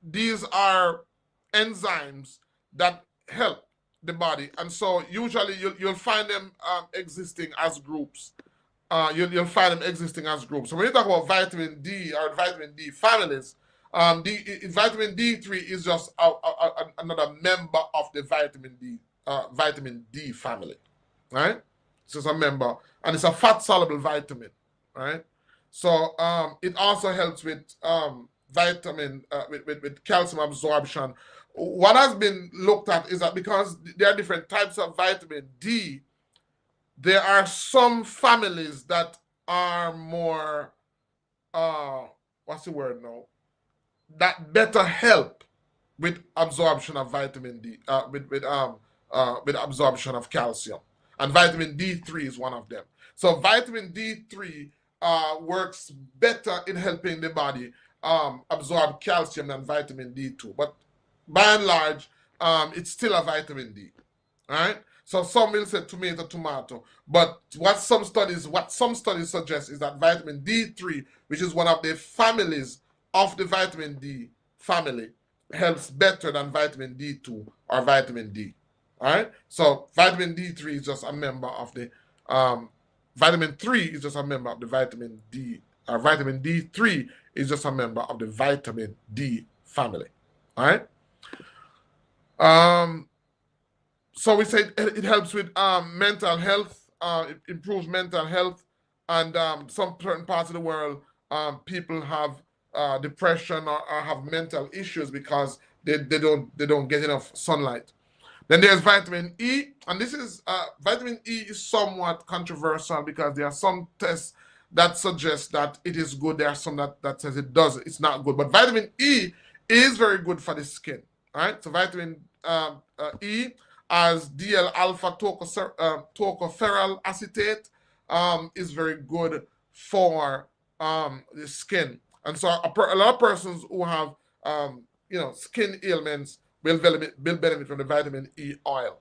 these are enzymes that help the body. And so usually you'll find them existing as groups. You'll find them existing as groups. So when you talk about vitamin D or vitamin D families, vitamin D3 is just another member of the vitamin D family, right? It's just a member, and it's a fat-soluble vitamin, right? So it also helps with vitamin, with calcium absorption. What has been looked at is that because there are different types of vitamin D, there are some families that are more, what's the word now? That better help with absorption of vitamin D, with absorption of calcium. And vitamin D3 is one of them. So vitamin D3 works better in helping the body absorb calcium than vitamin D2. But by and large, it's still a vitamin D. All right? So some will say tomato. But what some studies suggest is that vitamin D3, which is one of the families of the vitamin D family, helps better than vitamin D2 or vitamin D. All right. So vitamin D3 is just a member of the vitamin 3 is just a member of the vitamin D. Vitamin D3 is just a member of the vitamin D family. All right. So we say it helps with mental health. It improves mental health, and some certain parts of the world, people have depression or have mental issues because they don't get enough sunlight. Then there's vitamin E, and this is vitamin E is somewhat controversial because there are some tests that suggest that it is good. There are some that says it's not good. But vitamin E is very good for the skin. All right, so vitamin E as DL alpha tocopherol acetate is very good for the skin, and so a lot of persons who have skin ailments will benefit from the vitamin E oil.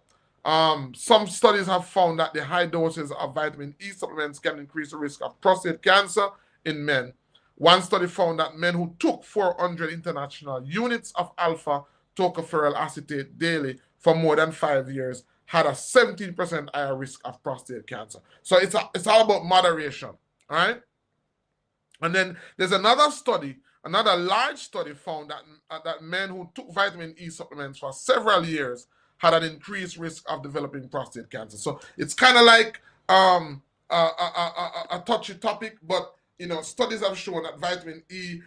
Some studies have found that the high doses of vitamin E supplements can increase the risk of prostate cancer in men. One study found that men who took 400 international units of alpha tocopherol acetate daily for more than 5 years had a 17% higher risk of prostate cancer. So it's all about moderation, all right? And then there's another large study found that men who took vitamin E supplements for several years had an increased risk of developing prostate cancer. So it's kind of like a touchy topic, but studies have shown that vitamin E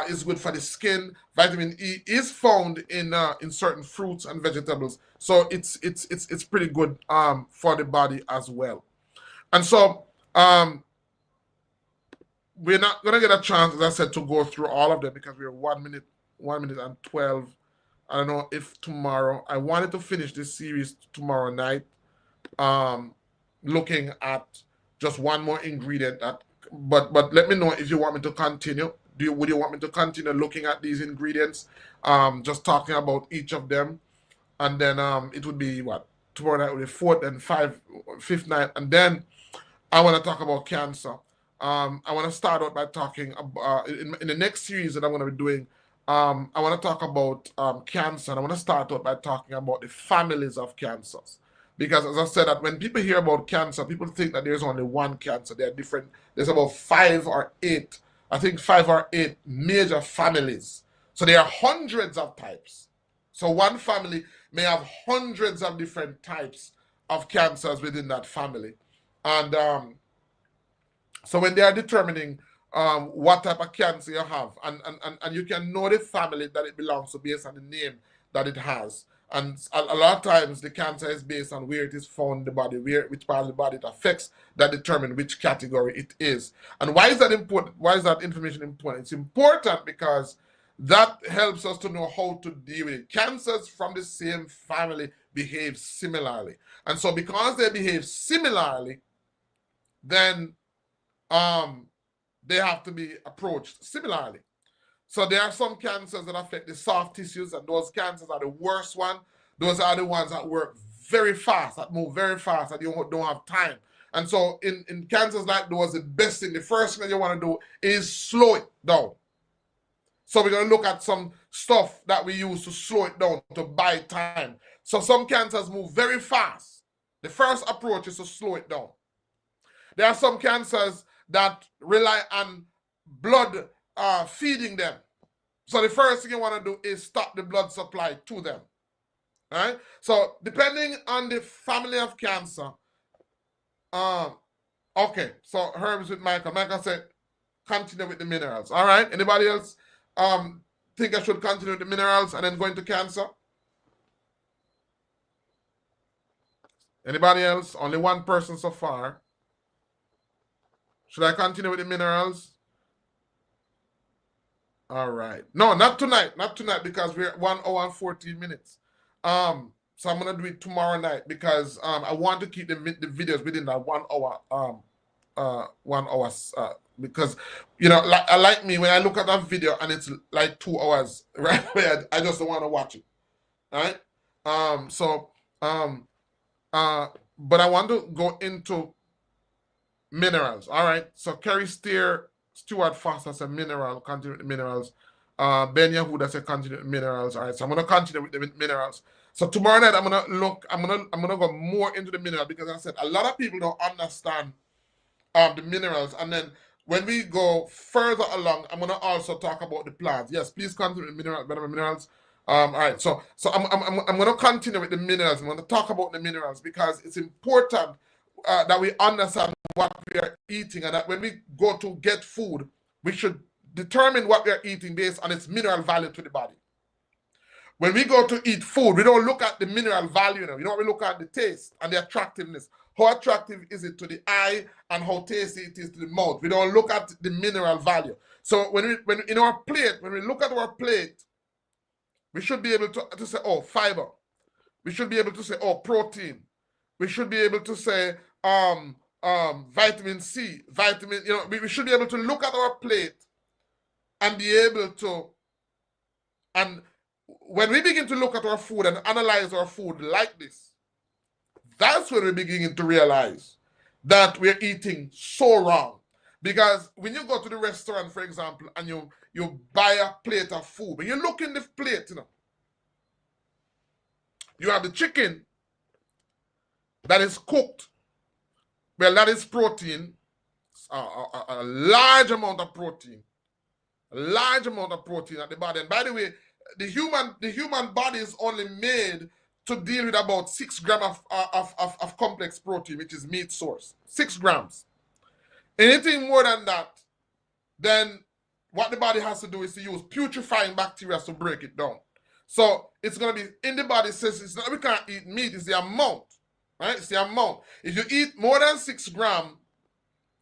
is good for the skin. Vitamin E is found in certain fruits and vegetables, so it's pretty good for the body as well. And so we're not gonna get a chance, as I said, to go through all of them because we're 1 minute and 12. I don't know if tomorrow. I wanted to finish this series tomorrow night, looking at just one more ingredient. But let me know if you want me to continue. Would you want me to continue looking at these ingredients, just talking about each of them, and then it would be what tomorrow night would be fourth and fifth night, and then I want to talk about cancer. I want to start out by talking about in the next series that I'm going to be doing. I want to talk about cancer, and I want to start out by talking about the families of cancers. Because as I said, that when people hear about cancer, people think that there's only one cancer. There are different, there's about 5 or 8, I think 5 or 8 major families. So there are hundreds of types. So one family may have hundreds of different types of cancers within that family. And so when they are determining what type of cancer you have, and you can know the family that it belongs to based on the name that it has. And a lot of times the cancer is based on where it is found in the body, which part of the body it affects, that determine which category it is. And why is that important? Why is that information important? It's important because that helps us to know how to deal with it. Cancers from the same family behave similarly. And so because they behave similarly, then they have to be approached similarly. So there are some cancers that affect the soft tissues, and those cancers are the worst one. Those are the ones that work very fast, that move very fast, that you don't have time. And so in cancers like those, the best thing, the first thing you want to do is slow it down. So we're going to look at some stuff that we use to slow it down, to buy time. So some cancers move very fast. The first approach is to slow it down. There are some cancers that rely on blood feeding them. So the first thing you want to do is stop the blood supply to them. All right? So depending on the family of cancer, okay, so herbs with Michael. Michael said, continue with the minerals. All right? Anybody else think I should continue with the minerals and then go into cancer? Anybody else? Only one person so far. Should I continue with the minerals? All right. No, not tonight. Not tonight because we're at 1 hour and 14 minutes. So I'm gonna do it tomorrow night because I want to keep the videos within that 1 hour. 1 hour because like me, when I look at that video and it's like 2 hours, right? I just don't want to watch it. All right. But I want to go into minerals. All right. So Kerry Stewart Foster said mineral, continue with the minerals. Ben Yahuda said continue with minerals. All right. So I'm gonna continue with the minerals. So tomorrow night I'm gonna go more into the mineral because I said a lot of people don't understand the minerals. And then when we go further along, I'm gonna also talk about the plants. Yes, please continue with minerals. All right, so I'm gonna continue with the minerals. I'm gonna talk about the minerals because it's important that we understand what we are eating, and that when we go to get food, we should determine what we are eating based on its mineral value to the body. When we go to eat food, we don't look at the mineral value now. You know, we look at the taste and the attractiveness. How attractive is it to the eye and how tasty it is to the mouth? We don't look at the mineral value. So when in our plate, when we look at our plate, we should be able to say, oh, fiber. We should be able to say, oh, protein. We should be able to say vitamin C, vitamin, you know, we should be able to look at our plate and be able to, and when we begin to look at our food and analyze our food like this, that's when we're beginning to realize that we're eating so wrong. Because when you go to the restaurant, for example, and you buy a plate of food, when you look in the plate, you know, you have the chicken that is cooked. Well, that is protein, a large amount of protein. A large amount of protein at the body. And by the way, the human body is only made to deal with about 6 grams of complex protein, which is meat source. 6 grams. Anything more than that, then what the body has to do is to use putrefying bacteria to break it down. So it's going to be in the body. Says it's not, we can't eat meat, it's the amount. Right? It's the amount. If you eat more than 6 grams,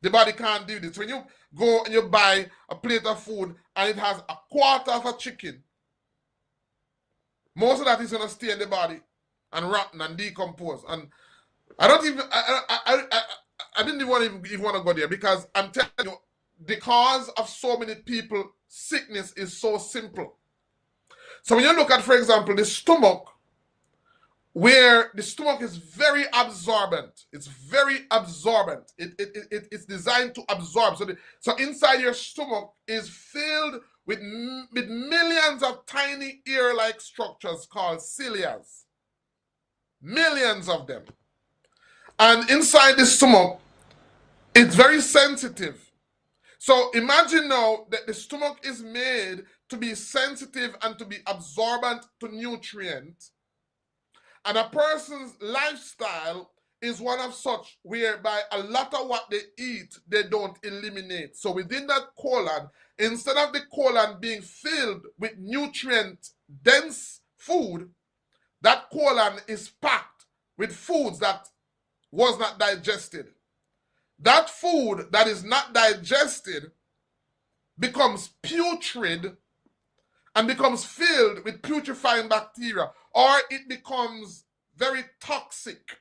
the body can't do this. When you go and you buy a plate of food and it has a quarter of a chicken, most of that is going to stay in the body and rotten and decompose. And I don't even, I didn't even want to go there because I'm telling you, the cause of so many people, sickness is so simple. So when you look at, for example, the stomach, where the stomach is very absorbent. It's very absorbent. It's designed to absorb. So inside your stomach is filled with millions of tiny ear-like structures called cilia. Millions of them. And inside the stomach, it's very sensitive. So imagine now that the stomach is made to be sensitive and to be absorbent to nutrients. And a person's lifestyle is one of such whereby a lot of what they eat, they don't eliminate. So within that colon, instead of the colon being filled with nutrient-dense food, that colon is packed with foods that was not digested. That food that is not digested becomes putrid and becomes filled with putrefying bacteria, or it becomes very toxic.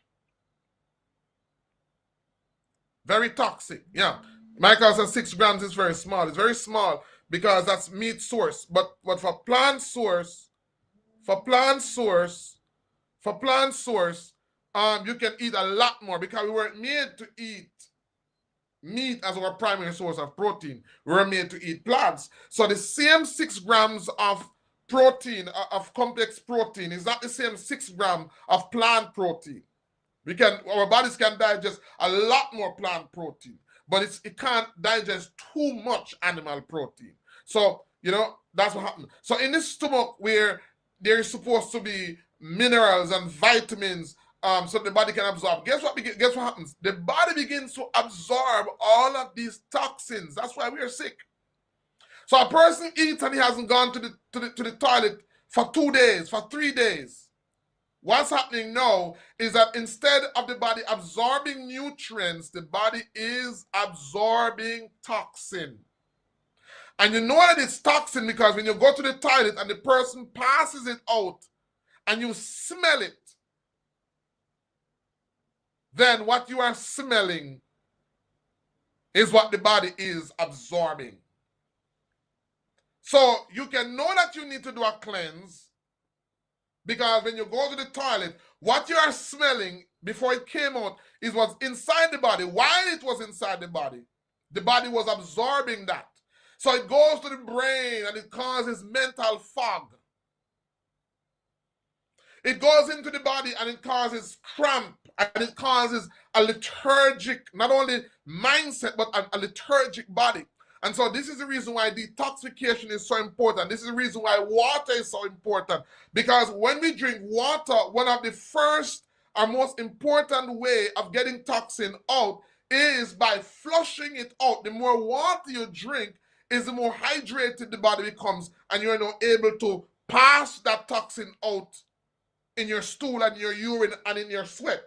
Very toxic, yeah. Michael says 6 grams is very small. It's very small because that's meat source. But for plant source, you can eat a lot more because we weren't made to eat meat as our primary source of protein. We were made to eat plants. So the same 6 grams of protein, of complex protein, is not the same 6 grams of plant protein. Our bodies can digest a lot more plant protein, but it can't digest too much animal protein. So, you know, that's what happens. So in the stomach, where there is supposed to be minerals and vitamins, so the body can absorb. Guess what happens? The body begins to absorb all of these toxins. That's why we are sick. So a person eats and he hasn't gone to the toilet for 2 days, for 3 days. What's happening now is that instead of the body absorbing nutrients, the body is absorbing toxin. And you know that it's toxin because when you go to the toilet and the person passes it out and you smell it, then what you are smelling is what the body is absorbing. So you can know that you need to do a cleanse Because when you go to the toilet, what you are smelling before it came out is what's inside the body. While it was inside the body was absorbing that. So it goes to the brain and it causes mental fog. It goes into the body and it causes cramp and it causes a lethargic, not only mindset, but a lethargic body. And so this is the reason why detoxification is so important. This is the reason why water is so important. Because when we drink water, one of the first or most important way of getting toxin out is by flushing it out. The more water you drink is the more hydrated the body becomes, and you're now able to pass that toxin out in your stool and your urine and in your sweat.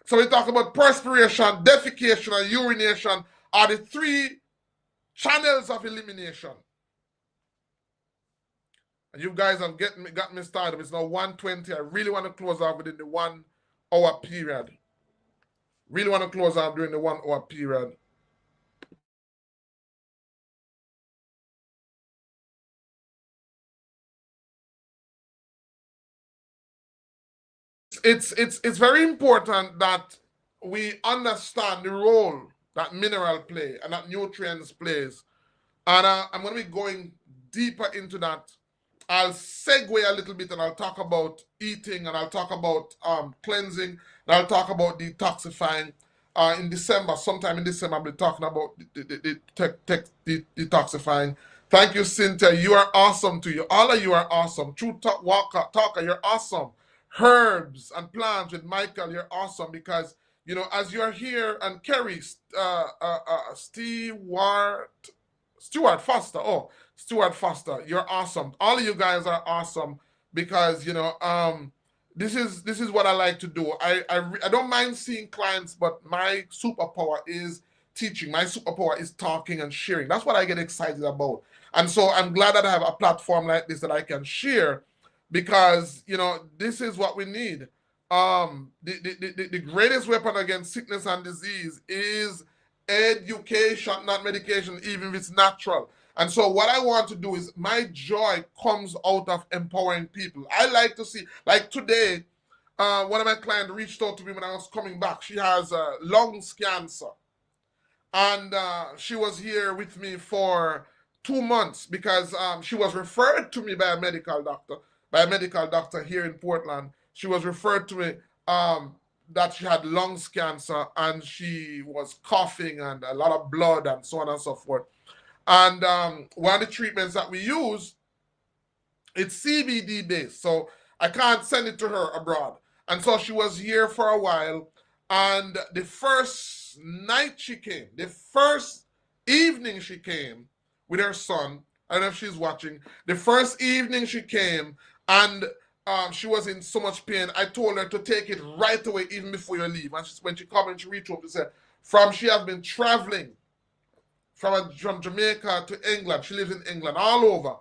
So we talk about perspiration, defecation, and urination are the three channels of elimination. And you guys have got me started. It's now 1:20. I really want to close out within the 1 hour period. Really want to close out during the 1 hour period. It's very important that we understand the role that mineral play and that nutrients plays. And I'm going to be going deeper into that. I'll segue a little bit and I'll talk about eating and I'll talk about cleansing and I'll talk about detoxifying. In December, sometime in December, I'll be talking about the detoxifying. Thank you, Cynthia. You are awesome to you. All of you are awesome. True Talker, you're awesome. Herbs and plants with Michael, you're awesome because, you know, as you're here, and Kerry, Stuart Foster, you're awesome. All of you guys are awesome because, you know, this is what I like to do. I don't mind seeing clients, but my superpower is teaching. My superpower is talking and sharing. That's what I get excited about. And so I'm glad that I have a platform like this that I can share because, you know, this is what we need. The greatest weapon against sickness and disease is education, not medication, even if it's natural. And so what I want to do is my joy comes out of empowering people. I like to see, like today, one of my clients reached out to me when I was coming back. She has lungs cancer. And she was here with me for 2 months because she was referred to me by a medical doctor here in Portland. She was referred to me that she had lungs cancer and she was coughing and a lot of blood and so on and so forth. And one of the treatments that we use, it's CBD based, so I can't send it to her abroad. And so she was here for a while, and the first night she came, the first evening she came with her son, I don't know if she's watching, the first evening she came, and she was in so much pain. I told her to take it right away, even before you leave. And when she came and she reached out, she said, she has been traveling from Jamaica to England. She lives in England, all over.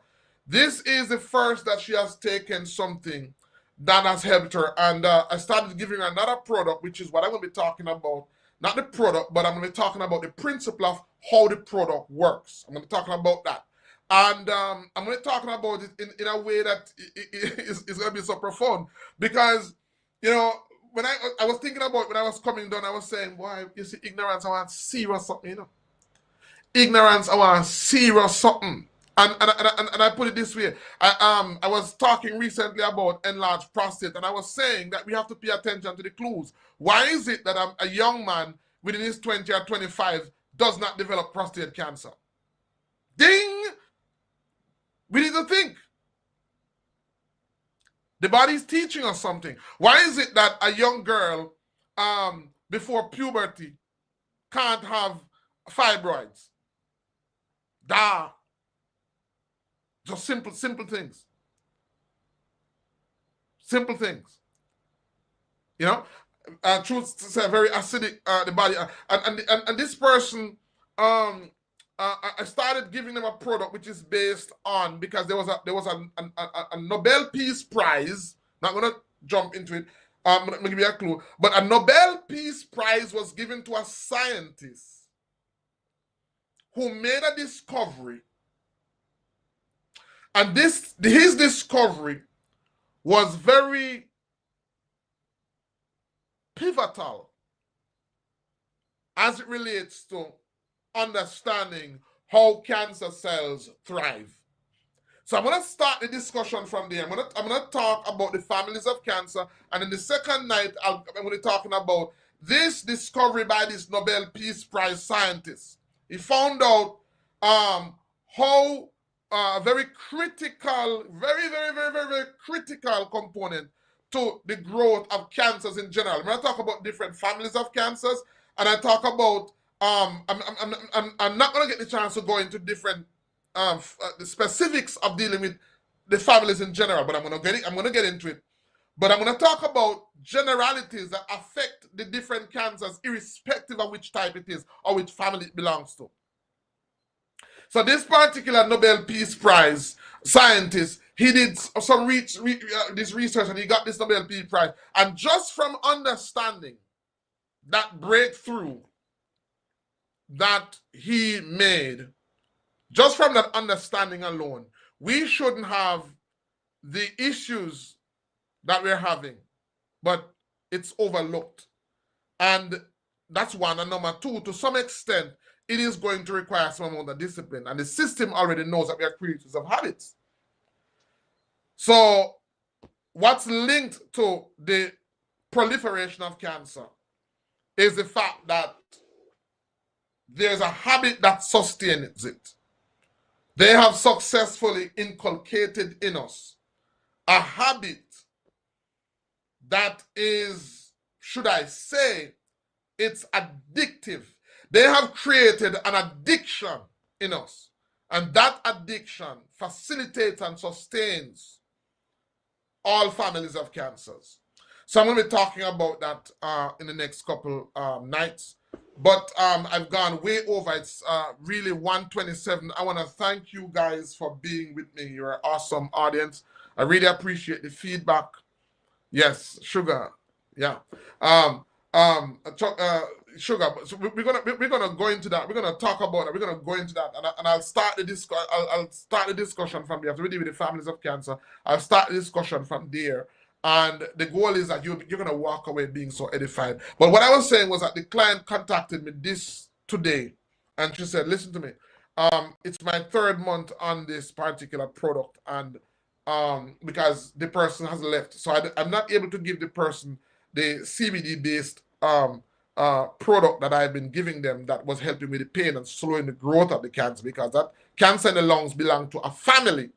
This is the first that she has taken something that has helped her. And I started giving her another product, which is what I'm going to be talking about. Not the product, but I'm going to be talking about the principle of how the product works. I'm going to be talking about that. And I'm going to be talking about it in a way that is going to be so profound. Because, you know, when I was thinking about when I was coming down, I was saying, boy, you see, ignorance, I want serious something, you know. Ignorance, I want serious something. And I put it this way. I was talking recently about enlarged prostate, and I was saying that we have to pay attention to the clues. Why is it that a young man within his 20 or 25 does not develop prostate cancer? Ding! We need to think. The body's teaching us something. Why is it that a young girl before puberty can't have fibroids? Just simple things. Simple things. You know, truth to say, very acidic the body, and this person, I started giving them a product which is based on, because there was a Nobel Peace Prize. Not gonna jump into it. I'm gonna give you a clue, but a Nobel Peace Prize was given to a scientist who made a discovery, and his discovery was very pivotal as it relates to understanding how cancer cells thrive. So I'm going to start the discussion from there. I'm going to talk about the families of cancer, and in the second night, I'm going to be talking about this discovery by this Nobel Peace Prize scientist. He found out how very critical, very critical component to the growth of cancers in general. I'm going to talk about different families of cancers, and I talk about I'm not going to get the chance to go into different the specifics of dealing with the families in general, but I'm going to get into it. But I'm going to talk about generalities that affect the different cancers, irrespective of which type it is or which family it belongs to. So this particular Nobel Peace Prize scientist, he did some this research, and he got this Nobel Peace Prize. And just from understanding that breakthrough that he made, just from that understanding alone, we shouldn't have the issues that we're having, but it's overlooked. And that's one. And number two, to some extent, it is going to require some amount of discipline. And the system already knows that we are creatures of habits. So what's linked to the proliferation of cancer is the fact that there's a habit that sustains it. They have successfully inculcated in us a habit that is, should I say, it's addictive. They have created an addiction in us, and that addiction facilitates and sustains all families of cancers. So I'm going to be talking about that in the next couple nights. But I've gone way over. It's really 1:27. I want to thank you guys for being with me. You're an awesome audience. I really appreciate the feedback. Yes, sugar. Yeah. Sugar. So we're gonna go into that. We're gonna talk about it. We're gonna go into that, and I'll start the I'll start the discussion from there. After we deal with the families of cancer, I'll start the discussion from there. And the goal is that you're going to walk away being so edified. But what I was saying was that the client contacted me this today, and she said, listen to me, it's my 3rd month on this particular product, and because the person has left. So I'm not able to give the person the CBD-based product that I've been giving them that was helping with the pain and slowing the growth of the cancer, because that cancer in the lungs belong to a family.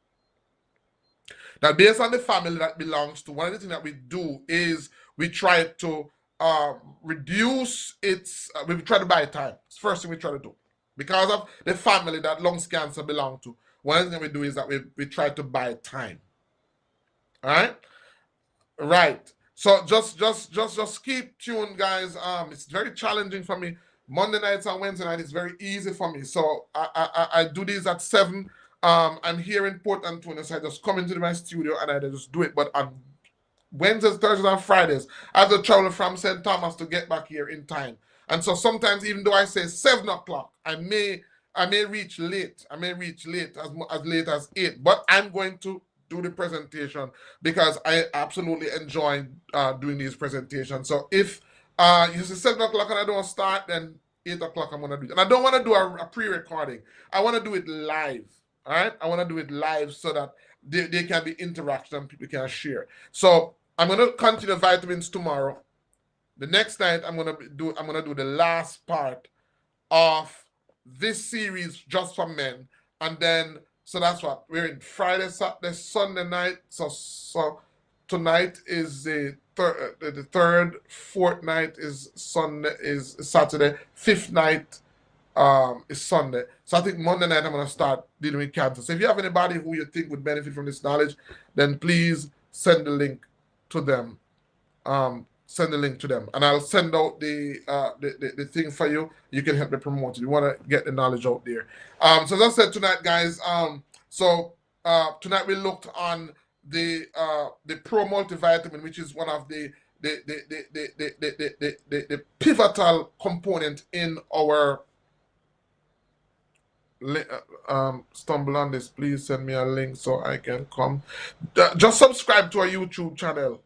Now, based on the family that belongs to, one of the things that we do is we try to reduce its, we try to buy time. It's the first thing we try to do. Because of the family that lungs cancer belong to, one of the things we do is that we try to buy time. All right? Right. So just keep tuned, guys. It's very challenging for me. Monday nights and Wednesday night is very easy for me. So I do these at 7. I'm here in Port Antonio, so I just come into my studio and I just do it. But on Wednesdays, Thursdays, and Fridays, I have to travel from St. Thomas to get back here in time. And so sometimes, even though I say 7 o'clock, I may reach late. I may reach late, as late as 8. But I'm going to do the presentation because I absolutely enjoy doing these presentations. So if you say 7 o'clock and I don't start, then 8 o'clock I'm going to do it. And I don't want to do a pre-recording. I want to do it live. All right, I want to do it live so that there can be interaction and people can share. So I'm going to continue vitamins tomorrow. The next night I'm going to do the last part of this series just for men, and then so that's what we're in Friday, Saturday, Sunday night. So tonight is the third, fourth night is Saturday, 5th night is Sunday. So I think Monday night I'm going to start dealing with cancer. So if you have anybody who you think would benefit from this knowledge, then please send the link to them. Send the link to them, and I'll send out the thing for you. You can help me promote it. You want to get the knowledge out there. So as I said tonight, guys. Tonight we looked on the Pro multivitamin, which is one of the pivotal component in our stumble on this, please send me a link so I can come. Just subscribe to our YouTube channel,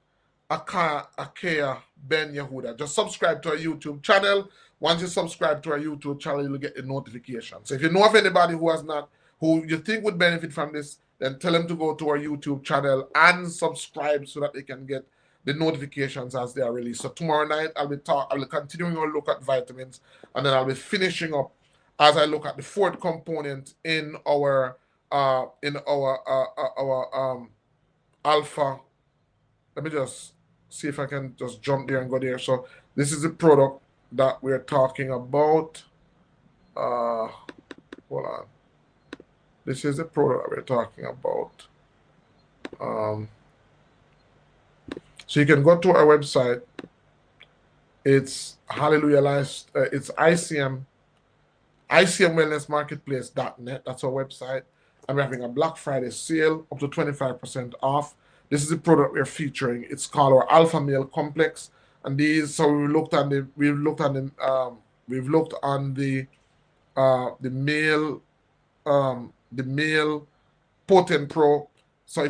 Akea Ben Yehuda. Just subscribe to our YouTube channel. Once you subscribe to our YouTube channel, you'll get the notification. So if you know of anybody who has not, who you think would benefit from this, then tell them to go to our YouTube channel and subscribe so that they can get the notifications as they are released. So tomorrow night I'll be continuing to look at vitamins, and then I'll be finishing up as I look at the fourth component in our alpha. Let me just see if I can just jump there and go there. So this is the product that we're talking about. Hold on. This is the product that we're talking about. So you can go to our website. It's Hallelujah Life. It's ICMWellnessMarketplace.net. That's our website. And we're having a Black Friday sale up to 25% off. This is the product we're featuring. It's called our Alpha Male Complex. And these, so we've looked on the male Potent Pro. So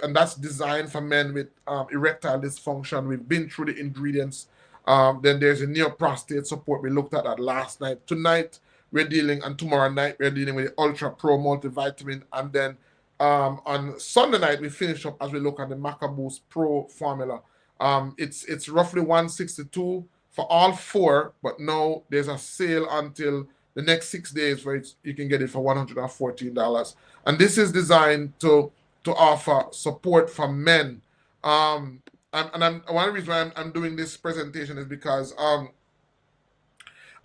and that's designed for men with erectile dysfunction. We've been through the ingredients. Then there's a neoprostate support. We looked at that last night. Tonight we're dealing, and tomorrow night we're dealing with the Ultra Pro multivitamin. And then on Sunday night we finish up as we look at the Macaboost Pro formula. It's roughly $162 for all four, but now there's a sale until the next 6 days where you can get it for $114. And this is designed to offer support for men. One of the reasons why I'm doing this presentation is because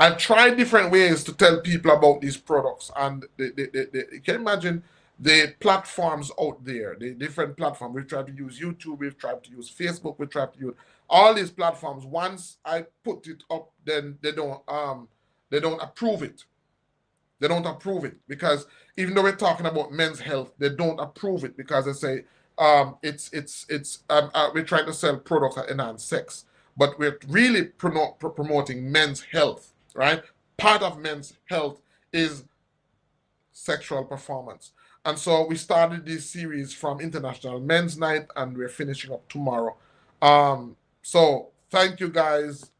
I've tried different ways to tell people about these products, and you can imagine the platforms out there, the different platforms. We've tried to use YouTube, we've tried to use Facebook, we've tried to use all these platforms. Once I put it up, then they don't approve it. They don't approve it because even though we're talking about men's health, they don't approve it because they say we're trying to sell products that enhance sex, but we're really promoting men's health, right? Part of men's health is sexual performance. And so we started this series from International Men's Night, and we're finishing up tomorrow. So thank you guys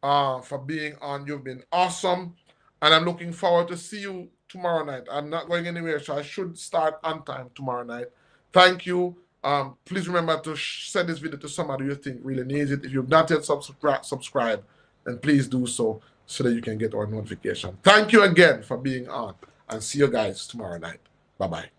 for being on. You've been awesome. And I'm looking forward to see you tomorrow night. I'm not going anywhere, so I should start on time tomorrow night. Thank you. Please remember to send this video to somebody you think really needs it. If you've not yet subscribed, then please do so that you can get our notification. Thank you again for being on, and see you guys tomorrow night. Bye-bye.